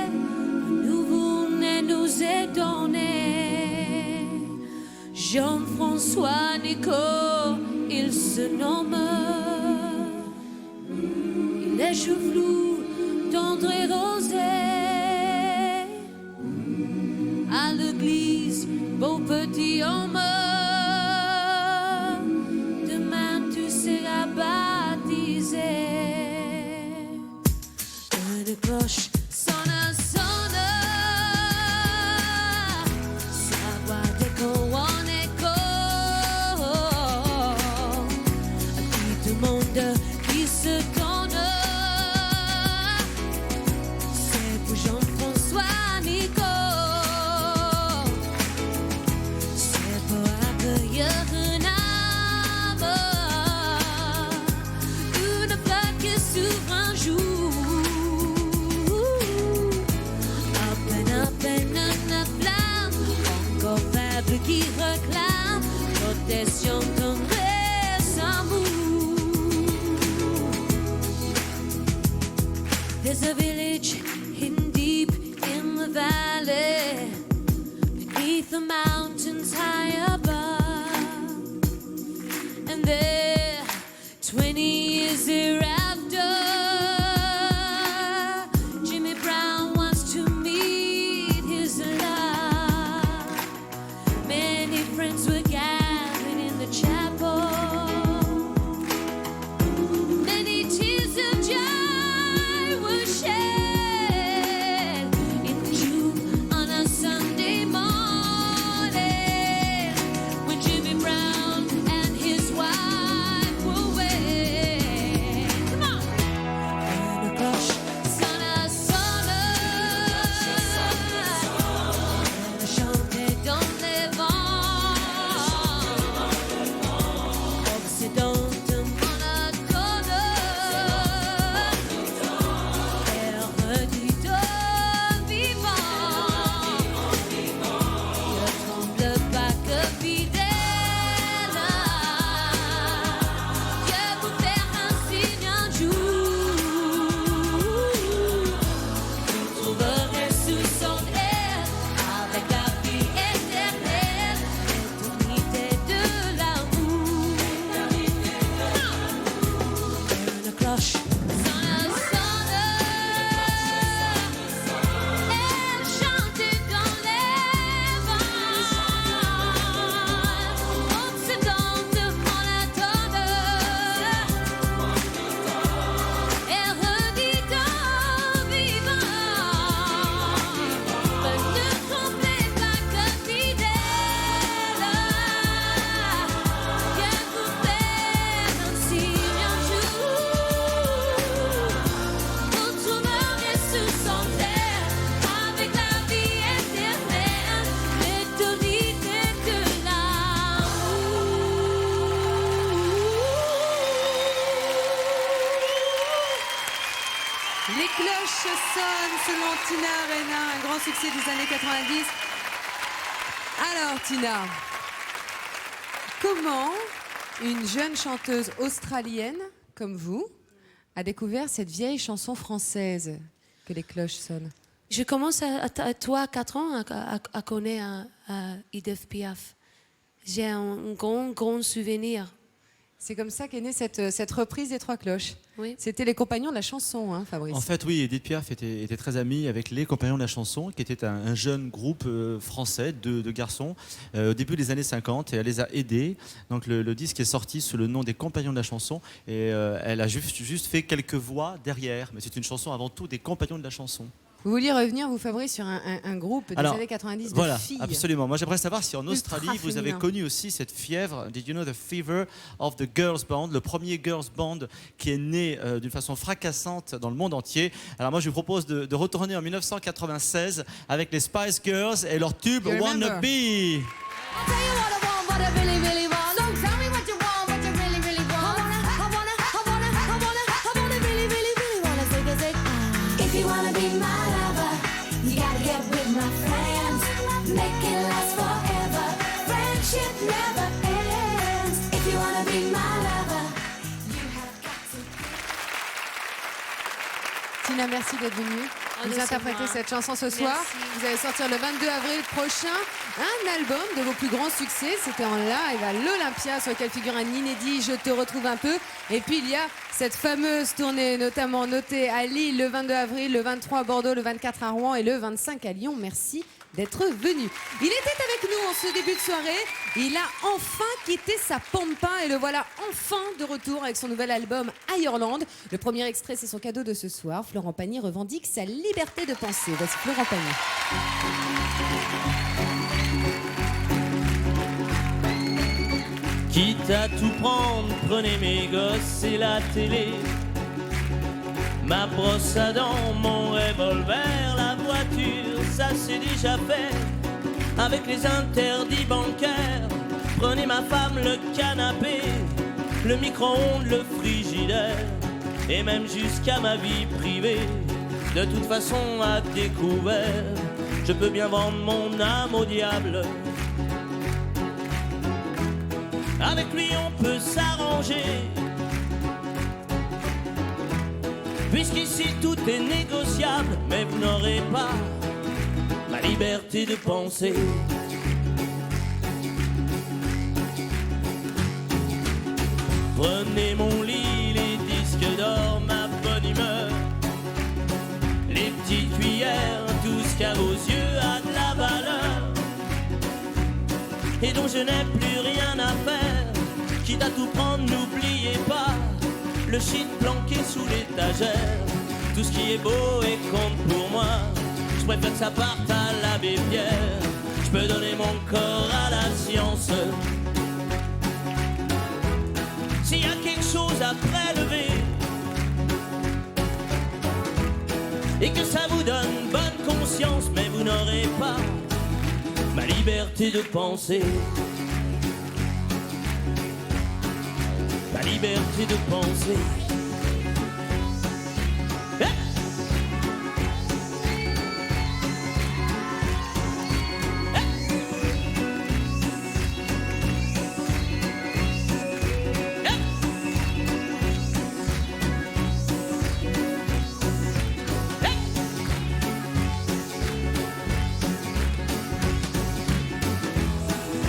un nouveau né nous est donné. Jean-François Nico, il se nomme. Il est chevelu, tendre et rosé. À l'église, beau petit homme, demain tu seras baptisé. Une cloche sonne, sonne, sa voix d'écho en écho. Tout le monde qui se tourne, c'est pour Jean-François Nico. Une âme, une flamme qui s'ouvre un jour. À peine une flamme, encore faible qui réclame protection, tendresse, amour. There's a village hidden deep in the valley, beneath the mountains high above. And there, 20 years thereafter, Jimmy Brown wants to meet his love. Many friends were gathered in the chapel. Many tears of joy were shed in June on a Sunday morning, when Jimmy Brown and his wife were wed. Les cloches sonnent selon Tina Arena, un grand succès des années 90. Alors Tina, comment une jeune chanteuse australienne comme vous a découvert cette vieille chanson française que les cloches sonnent? Je commence à 4 ans à connaître Edith Piaf. J'ai un grand souvenir. C'est comme ça qu'est née cette reprise des Trois Cloches. Oui. C'était les compagnons de la chanson, hein, Fabrice. En fait, oui, Edith Piaf était très amie avec les compagnons de la chanson, qui était un jeune groupe français de garçons au début des années 50, et elle les a aidés. Donc le disque est sorti sous le nom des compagnons de la chanson, et elle a juste fait quelques voix derrière, mais c'est une chanson avant tout des compagnons de la chanson. Vous vouliez revenir, vous, Fabrice, sur un groupe des années 90 voilà, de filles. Absolument. Moi, j'aimerais savoir si en Australie, vous avez connu aussi cette fièvre. Did you know the fever of the girls band, le premier girls band qui est né d'une façon fracassante dans le monde entier. Alors moi, je vous propose de retourner en 1996 avec les Spice Girls et leur tube Wanna Be. Tina, merci d'être venue nous interpréter cette chanson ce soir. Vous allez sortir le 22 avril prochain un album de vos plus grands succès. C'était en live à l'Olympia, sur lequel figure un inédit Je te retrouve un peu. Et puis il y a cette fameuse tournée, notamment notée à Lille le 22 avril, le 23 à Bordeaux, le 24 à Rouen et le 25 à Lyon. Merci d'être venu. Il était avec nous en ce début de soirée. Il a enfin quitté sa pampa et le voilà enfin de retour avec son nouvel album Ireland. Le premier extrait, c'est son cadeau de ce soir. Florent Pagny revendique sa liberté de penser. Voici Florent Pagny. Quitte à tout prendre, prenez mes gosses et la télé, ma brosse à dents, mon revolver, la voiture, ça c'est déjà fait. Avec les interdits bancaires, prenez ma femme, le canapé, le micro-ondes, le frigidaire, et même jusqu'à ma vie privée. De toute façon à découvert, je peux bien vendre mon âme au diable. Avec lui on peut s'arranger, puisqu'ici tout est négociable, mais vous n'aurez pas ma liberté de penser. Prenez mon lit, les disques d'or, ma bonne humeur, les petites cuillères, tout ce qu'à vos yeux a de la valeur, et dont je n'ai plus rien à faire. Quitte à tout prendre, n'oubliez pas le shit planqué sous l'étagère. Tout ce qui est beau et compte pour moi, je préfère que ça parte à l'abbé Pierre. Je peux donner mon corps à la science. S'il y a quelque chose à prélever et que ça vous donne bonne conscience, mais vous n'aurez pas ma liberté de penser. Ma liberté de penser.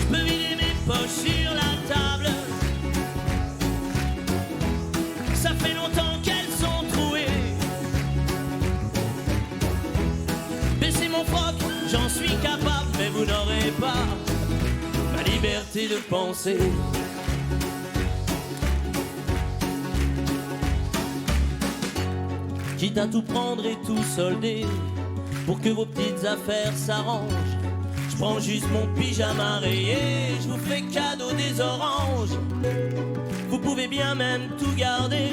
Je peux vider mes poches sur la table. Ça fait longtemps qu'elles sont trouées. Baisser mon froc, j'en suis capable, mais vous n'aurez pas ma liberté de penser. Quitte à tout prendre et tout solder, pour que vos petites affaires s'arrangent, je prends juste mon pyjama rayé, je vous fais cadeau des oranges. Vous pouvez bien même tout garder,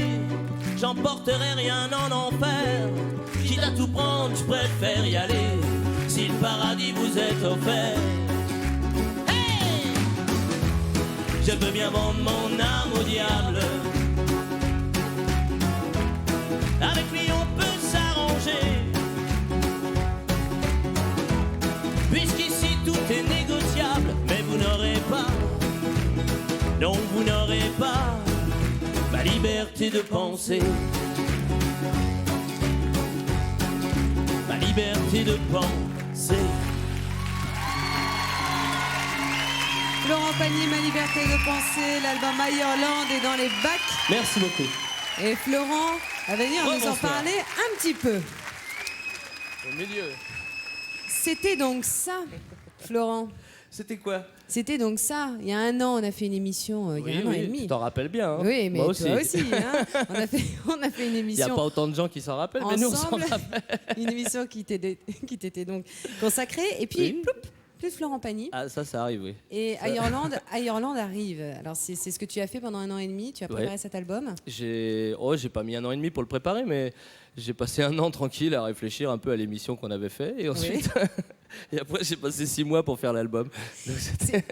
j'emporterai rien en enfer. Quitte à tout prendre, je préfère y aller, si le paradis vous est offert. Hey! Je peux bien vendre mon âme au diable. Avec lui on peut s'arranger. Non, vous n'aurez pas ma liberté de penser. Ma liberté de penser. Florent Pagny, Ma liberté de penser, l'album Ireland est dans les bacs. Merci beaucoup. Et Florent va venir nous en Rebonsoir. parler un petit peu. Au milieu. C'était donc ça, Florent. C'était quoi? C'était donc ça. Il y a un an, on a fait une émission. Il y a un an et demi. Tu t'en rappelles bien. Hein. Oui, mais moi toi aussi. Hein. on a fait une Il n'y a émission. pas autant de gens qui s'en rappellent, mais nous on s'en ensemble. rappelle. Une émission qui t'était donc consacrée. Et puis, Oui. ploup, plus Florent Pagny. Ah, ça arrive, oui. Et Ça- Ireland arrive. Alors, c'est ce que tu as fait pendant un an et demi. Tu as préparé Ouais. cet album. J'ai pas mis un an et demi pour le préparer, mais j'ai passé un an tranquille à réfléchir un peu à l'émission qu'on avait fait. Et ensuite, et après, j'ai passé 6 mois pour faire l'album. Donc, c'était-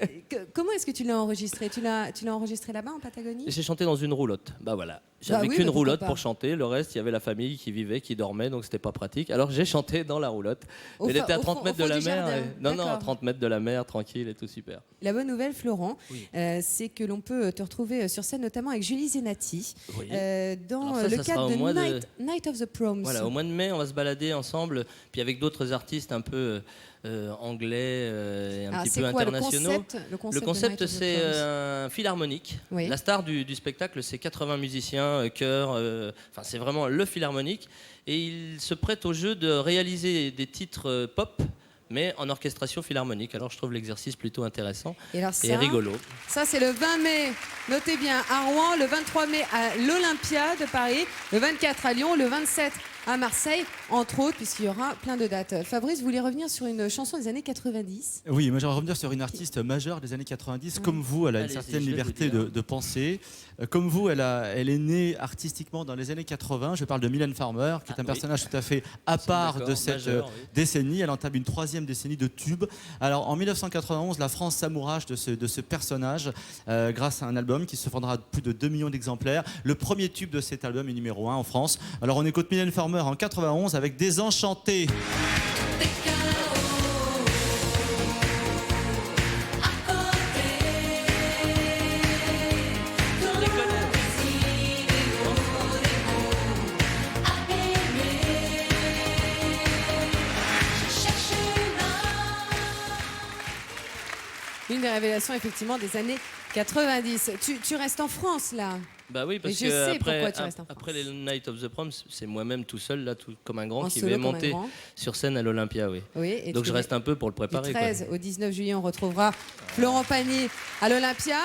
Comment est-ce que tu l'as enregistré? Tu l'as enregistré là-bas en Patagonie? J'ai chanté dans une roulotte. Bah voilà. J'avais oui, qu'une bah pourquoi roulotte pas. pour chanter. Le reste, il y avait la famille qui vivait, qui dormait, donc c'était pas pratique. Alors j'ai chanté dans la roulotte. Au Elle fond- était à au 30 fond- mètres au de fond la du mer. jardin. Non, à D'accord. 30 mètres de la mer, tranquille et tout super. La bonne nouvelle, Florent, c'est que l'on peut te retrouver sur scène, notamment avec Julie Zenati, Oui. dans Alors ça, le ça sera cadre au de mois de- Night of the Proms. Voilà, au mois de mai, on va se balader ensemble, puis avec d'autres artistes un peu anglais et un Ah, petit c'est peu quoi, le internationaux. concept- le concept Le de concept, Night of the c'est Proms? un philharmonique. Oui. La star du spectacle, c'est 80 musiciens, chœurs. Enfin, c'est vraiment le philharmonique. Et il se prête au jeu de réaliser des titres pop, mais en orchestration philharmonique. Alors, je trouve l'exercice plutôt intéressant Et alors ça, rigolo. Ça, c'est le 20 mai, notez bien, à Rouen, le 23 mai à l'Olympia de Paris, le 24 à Lyon, le 27 à Marseille, entre autres, puisqu'il y aura plein de dates. Fabrice, vous voulez revenir sur une chanson des années 90? Oui, moi j'aimerais revenir sur une artiste majeure des années 90. Comme vous, elle a une Allez-y, certaine je vais liberté vous dire. de penser. Comme vous, elle est née artistiquement dans les années 80. Je parle de Mylène Farmer, qui est un oui. personnage tout à fait à part d'accord, de cette majeur, oui. décennie. Elle entame une 3e décennie de tubes. Alors en 1991, la France s'amourage de ce personnage grâce à un album qui se vendra à plus de 2 millions d'exemplaires. Le premier tube de cet album est numéro 1 en France. Alors on écoute Mylène Farmer en 91 avec Désenchanté. Une des révélations, effectivement, des années 90. Tu restes en France, là? Bah oui, parce Et je que sais après, pourquoi tu restes en France. après les Night of the Proms, c'est moi-même tout seul, là, tout comme un grand, En qui solo vais comme un monter grand. sur scène à l'Olympia, oui. Oui, et Donc tu je vas- reste un peu pour le Du préparer. quoi. 13 au 19 juillet, on retrouvera Florent Pagny à l'Olympia.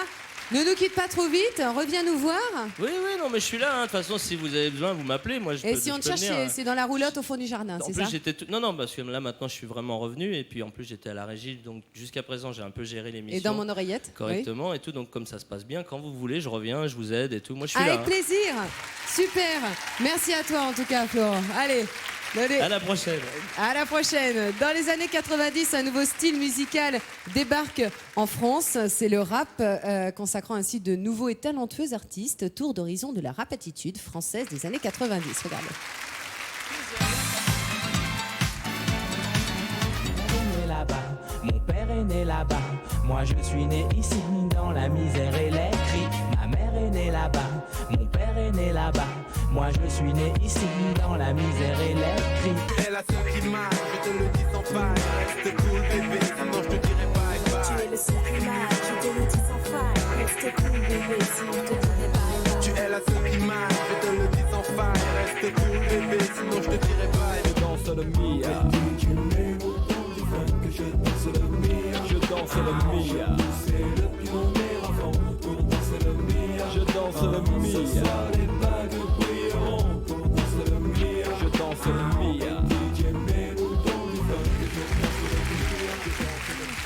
Ne nous quitte pas trop vite, reviens nous voir. Oui, non, mais je suis là. hein. De toute façon, si vous avez besoin, vous m'appelez. Moi, Et si on te cherche, c'est dans la roulotte au fond du jardin, En c'est plus, ça? j'étais non, parce que là maintenant, je suis vraiment revenu et puis en plus, j'étais à la régie, donc jusqu'à présent, j'ai un peu géré l'émission. Et dans mon oreillette, correctement et tout. Donc comme ça se passe bien, quand vous voulez, je reviens, je vous aide et tout. Moi, je suis Avec là. hein. plaisir. Super. Merci à toi en tout cas, Florent. Allez. À la prochaine. À la prochaine. Dans les années 90, un nouveau style musical débarque en France. C'est le rap, consacrant ainsi de nouveaux et talentueux artistes. Tour d'horizon de la rap attitude française des années 90. Regardez. Né là-bas, mon père est né là-bas. Moi je suis né ici dans la misère et les cris. Ma mère est née là-bas, mon père est né là-bas. Moi je suis né ici dans la misère et les cris. Tu es la seule qui marche, je te le dis sans faille. Reste cool bébé, sinon je te dirai bye bye. Tu es le seul qui marche, je te le dis sans faille. Reste cool bébé, sinon je te dirai bye bye. Tu es la seule qui marche, je te le dis sans faille. Reste cool bébé, sinon je te dirai bye. Je danse le Mia. Je danse le Mia. Je danse le Mia. Je danse le Mia.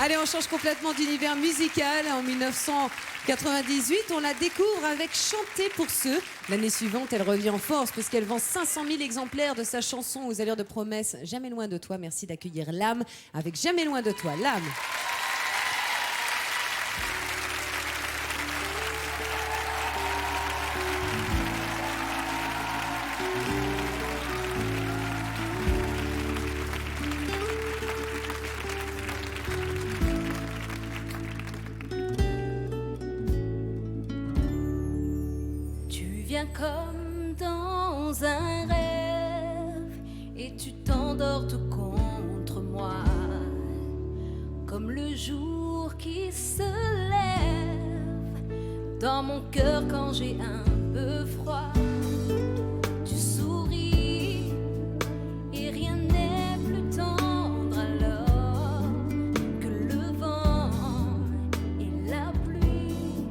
Allez, on change complètement d'univers musical. En 1998, on la découvre avec Chanter pour ceux. L'année suivante, elle revient en force puisqu'elle vend 500 000 exemplaires de sa chanson aux allures de promesses Jamais loin de toi. Merci d'accueillir L'âme avec Jamais loin de toi. L'âme. viens comme dans un rêve et tu t'endors tout contre moi, comme le jour qui se lève dans mon cœur quand j'ai un peu froid. Tu souris et rien n'est plus tendre alors que le vent et la pluie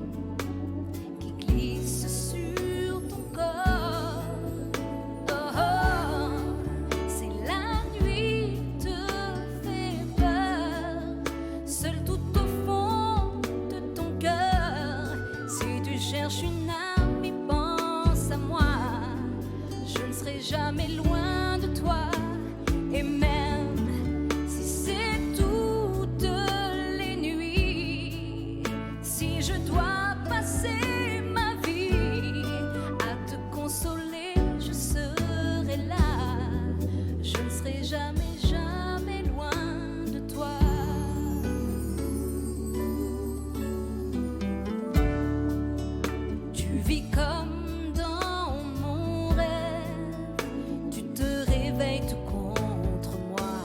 qui glissent sur ton corps. Oh, oh, si la nuit te fait peur, seul tout au fond de ton cœur, si tu cherches une amie, pense à moi. Je ne serai jamais loin de toi. Et même si c'est toutes les nuits, si je dois passer ma vie à te consoler, je serai là. Je ne serai jamais, jamais loin de toi. Tu vis comme dans mon rêve, tu te réveilles tout contre moi.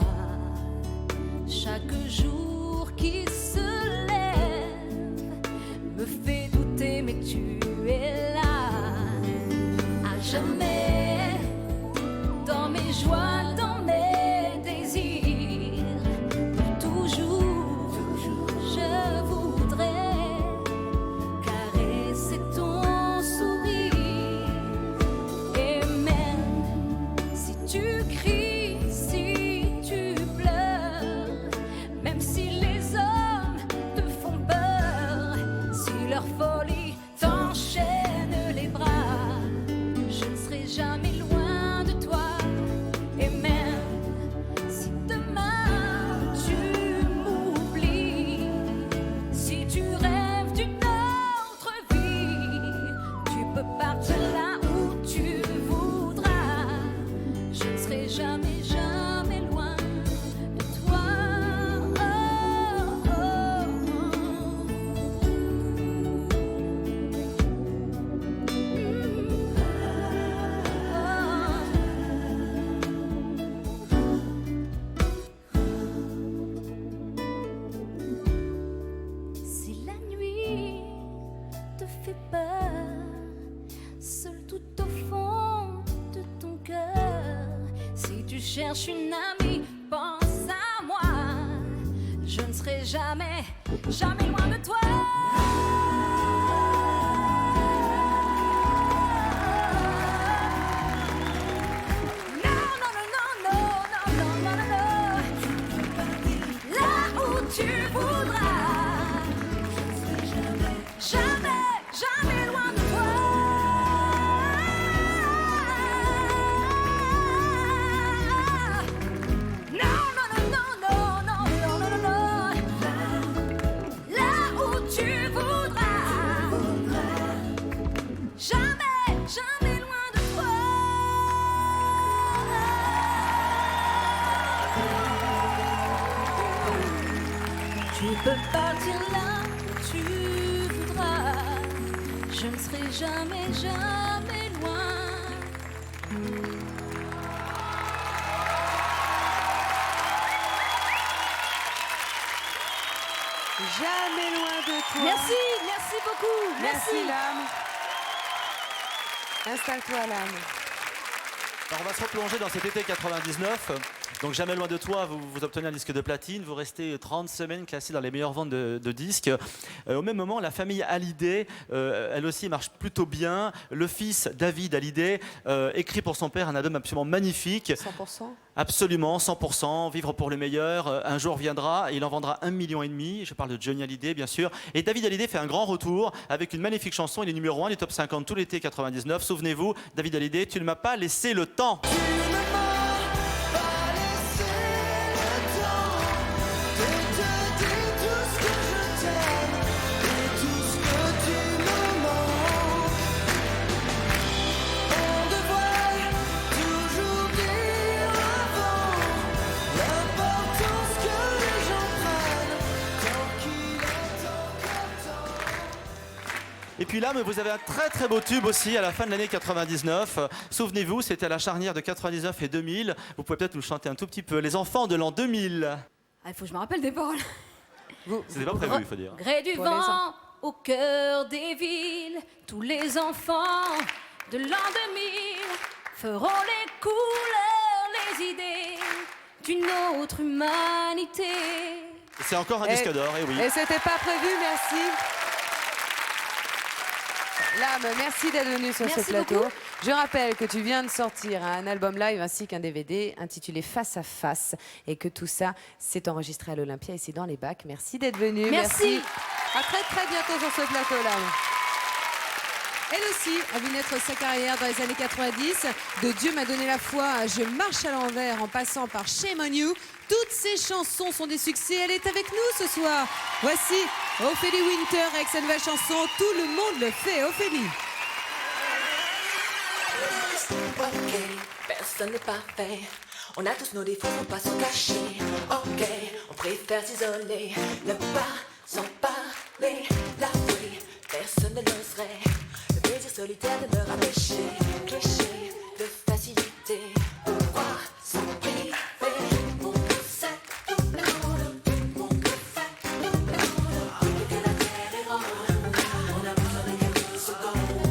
Chaque jour qui se lève me fait douter, mais tu es là. À jamais, dans mes joies, dans mes désirs, toujours, je voudrais caresser ton sourire. Et même si tu cries, si tu pleures, même si les hommes te font peur, si leur folie t'enchaîne les bras, je ne serai jamais loin de toi. Et même si demain tu m'oublies, si tu rêves d'une autre vie, tu peux partir là où tu voudras. Je ne serai jamais, jamais loin de toi. Oh, oh, Si la nuit te fait peur, seul tout au fond de ton cœur, si tu cherches une amie, pense à moi. Je ne serai jamais, jamais loin de toi. Non, non, non, non, non, non, non, non, non. Là où tu voudras. Jamais, jamais loin de toi. Non, non, non, non, non, non, non, non, non, non. Là où tu voudras. Jamais, jamais loin de toi. Tu peux partir là où tu voudras. Je ne serai jamais, jamais loin. Jamais loin de toi. Merci, merci beaucoup. Merci, l'âme. Installe-toi, l'âme. Alors on va se replonger dans cet été 99. Donc jamais loin de toi, vous obtenez un disque de platine, vous restez 30 semaines classé dans les meilleures ventes de disques. Au même moment, la famille Hallyday, elle aussi marche plutôt bien. Le fils David Hallyday écrit pour son père un album absolument magnifique. 100%. Absolument, 100%, vivre pour le meilleur. Un jour viendra, et il en vendra 1,5 million. Je parle de Johnny Hallyday, bien sûr. Et David Hallyday fait un grand retour avec une magnifique chanson. Il est numéro 1 du top 50 tout l'été 99. Souvenez-vous, David Hallyday, tu ne m'as pas laissé le temps. puis là, mais vous avez un très très beau tube aussi à la fin de l'année 99. Souvenez-vous, c'était à la charnière de 99 et 2000. Vous pouvez peut-être nous chanter un tout petit peu. Les enfants de l'an 2000. Il faut que je me rappelle des paroles. C'était pas prévu, il faut dire. Gré du Pour les vent, au cœur des villes, tous les enfants de l'an 2000 feront les couleurs, les idées d'une autre humanité. C'est encore un disque d'or, et oui. Et c'était pas prévu, merci. Lame, merci d'être venu sur ce plateau. beaucoup. Je rappelle que tu viens de sortir un album live ainsi qu'un DVD intitulé Face à Face et que tout ça s'est enregistré à l'Olympia et c'est dans les bacs. Merci d'être venu. Merci. À très très bientôt sur ce plateau-là. Elle aussi a vu naître sa carrière dans les années 90. De Dieu m'a donné la foi à Je marche à l'envers en passant par Shame on You. Toutes ces chansons sont des succès. Elle est avec nous ce soir. Voici Ophélie Winter avec sa nouvelle chanson. Tout le monde le fait. Ophélie. Ok, personne n'est parfait. On a tous nos défauts, faut pas s'en cacher. Ok, on préfère s'isoler, ne pas s'en parler. La folie, personne ne l'oserait. Le plaisir solitaire demeure un péché. Cliché de facilité. Pourquoi s'en priver? Mon cœur sait tout le monde. Mon cœur fait tout le monde. Depuis que la terre est ronde, on a besoin de quelques secondes.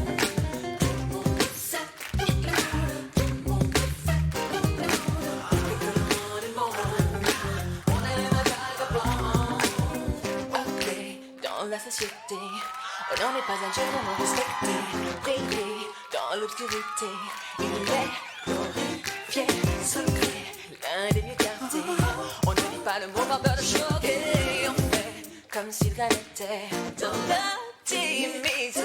Mon cœur sait tout le monde. Mon cœur fait tout le monde. Depuis que le monde est monde, on est un vagabond. Ok, dans la société, on n'en est pas un dieu vraiment respecté. Briller dans l'obscurité, il est glorifié, secret, l'un des mieux gardés. On ne dit pas le mot par peur de choquer. On fait comme si rien n'était dans l'intimité.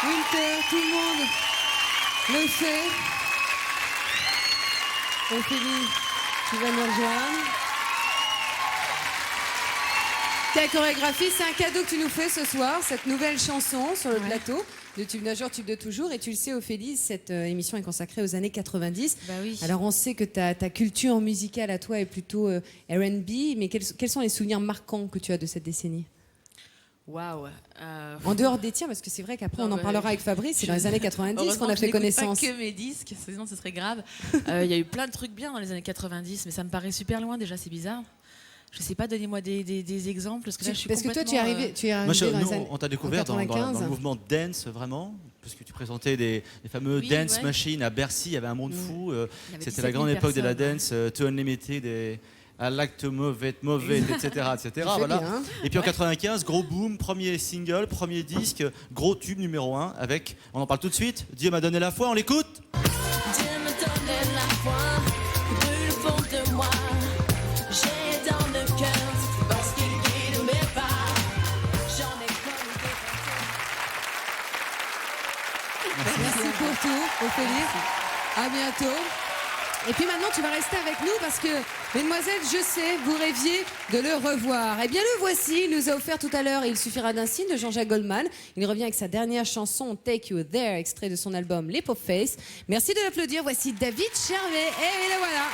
Winter, tout le monde le fait. Ophélie, tu vas nous rejoindre. Ta chorégraphie, c'est un cadeau que tu nous fais ce soir, cette nouvelle chanson sur le plateau de Tube d'un jour, Tube de toujours. Et tu le sais, Ophélie, cette émission est consacrée aux années 90. Bah oui. Alors on sait que ta culture musicale à toi est plutôt R&B, mais quels sont les souvenirs marquants que tu as de cette décennie? Waouh. En dehors des tiens, parce que c'est vrai qu'après on en parlera avec Fabrice, c'est dans les années 90 qu'on a fait connaissance. Pas que mes disques, sinon ce serait grave. Il y a eu plein de trucs bien dans les années 90, mais ça me paraît super loin déjà, c'est bizarre. Je sais pas, donnez-moi des exemples. Parce que, là, je suis parce que toi, tu es arrivé Moi, dans les années on t'a découvert dans le mouvement dance, vraiment, parce que tu présentais des fameux dance machines à Bercy, il y avait un monde fou. C'était la grande époque de la dance, To Unlimited. l'acte mauvais, etc. Voilà. bien. Et puis en 95, gros boom, premier single, premier disque, gros tube numéro 1 avec, on en parle tout de suite, Dieu m'a donné la foi, on l'écoute. Dieu me donnait la foi, brûle au fond de moi. J'ai dans le cœur, parce qu'il guide mes pas. J'en ai connu des Merci pour tout, Ophélie. À bientôt. Et puis maintenant, tu vas rester avec nous parce que, mesdemoiselles, je sais, vous rêviez de le revoir. Eh bien, le voici. Il nous a offert tout à l'heure Il suffira d'un signe de Jean-Jacques Goldman. Il revient avec sa dernière chanson, Take You There, extrait de son album Leap of Faith. Merci de l'applaudir. Voici David Chervet. Et le voilà.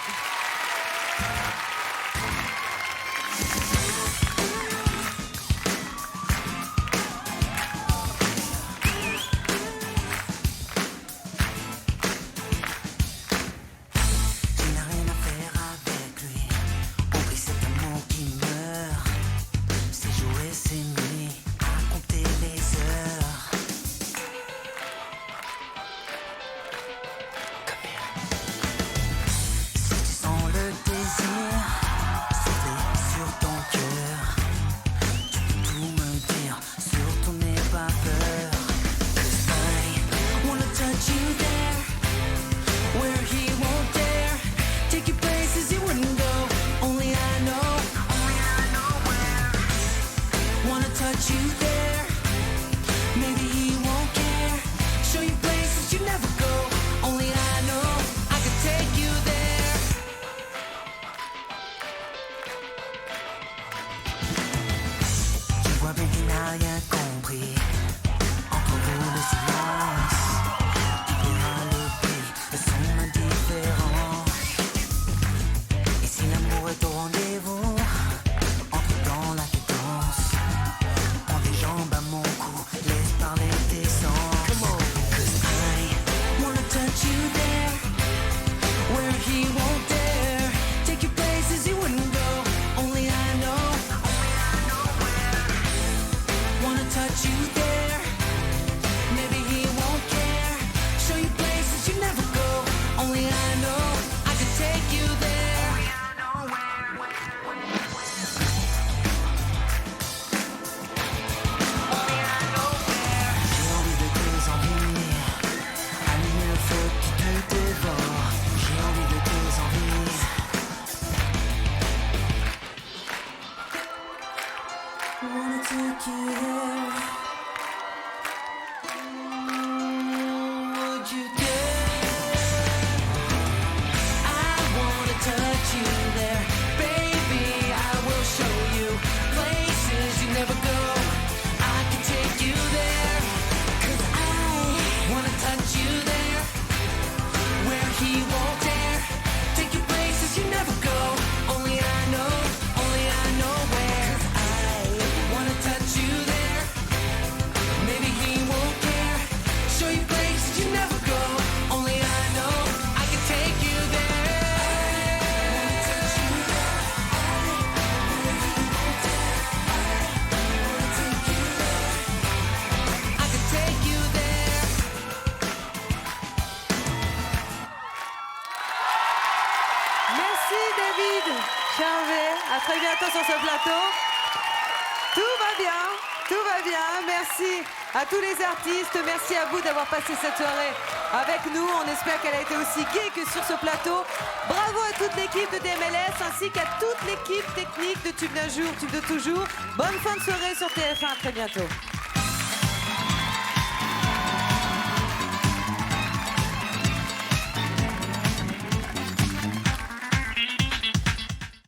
À très bientôt sur ce plateau. Tout va bien. Merci à tous les artistes. Merci à vous d'avoir passé cette soirée avec nous. On espère qu'elle a été aussi gaie que sur ce plateau. Bravo à toute l'équipe de DMLS ainsi qu'à toute l'équipe technique de Tube d'un jour, Tube de toujours. Bonne fin de soirée sur TF1. À très bientôt.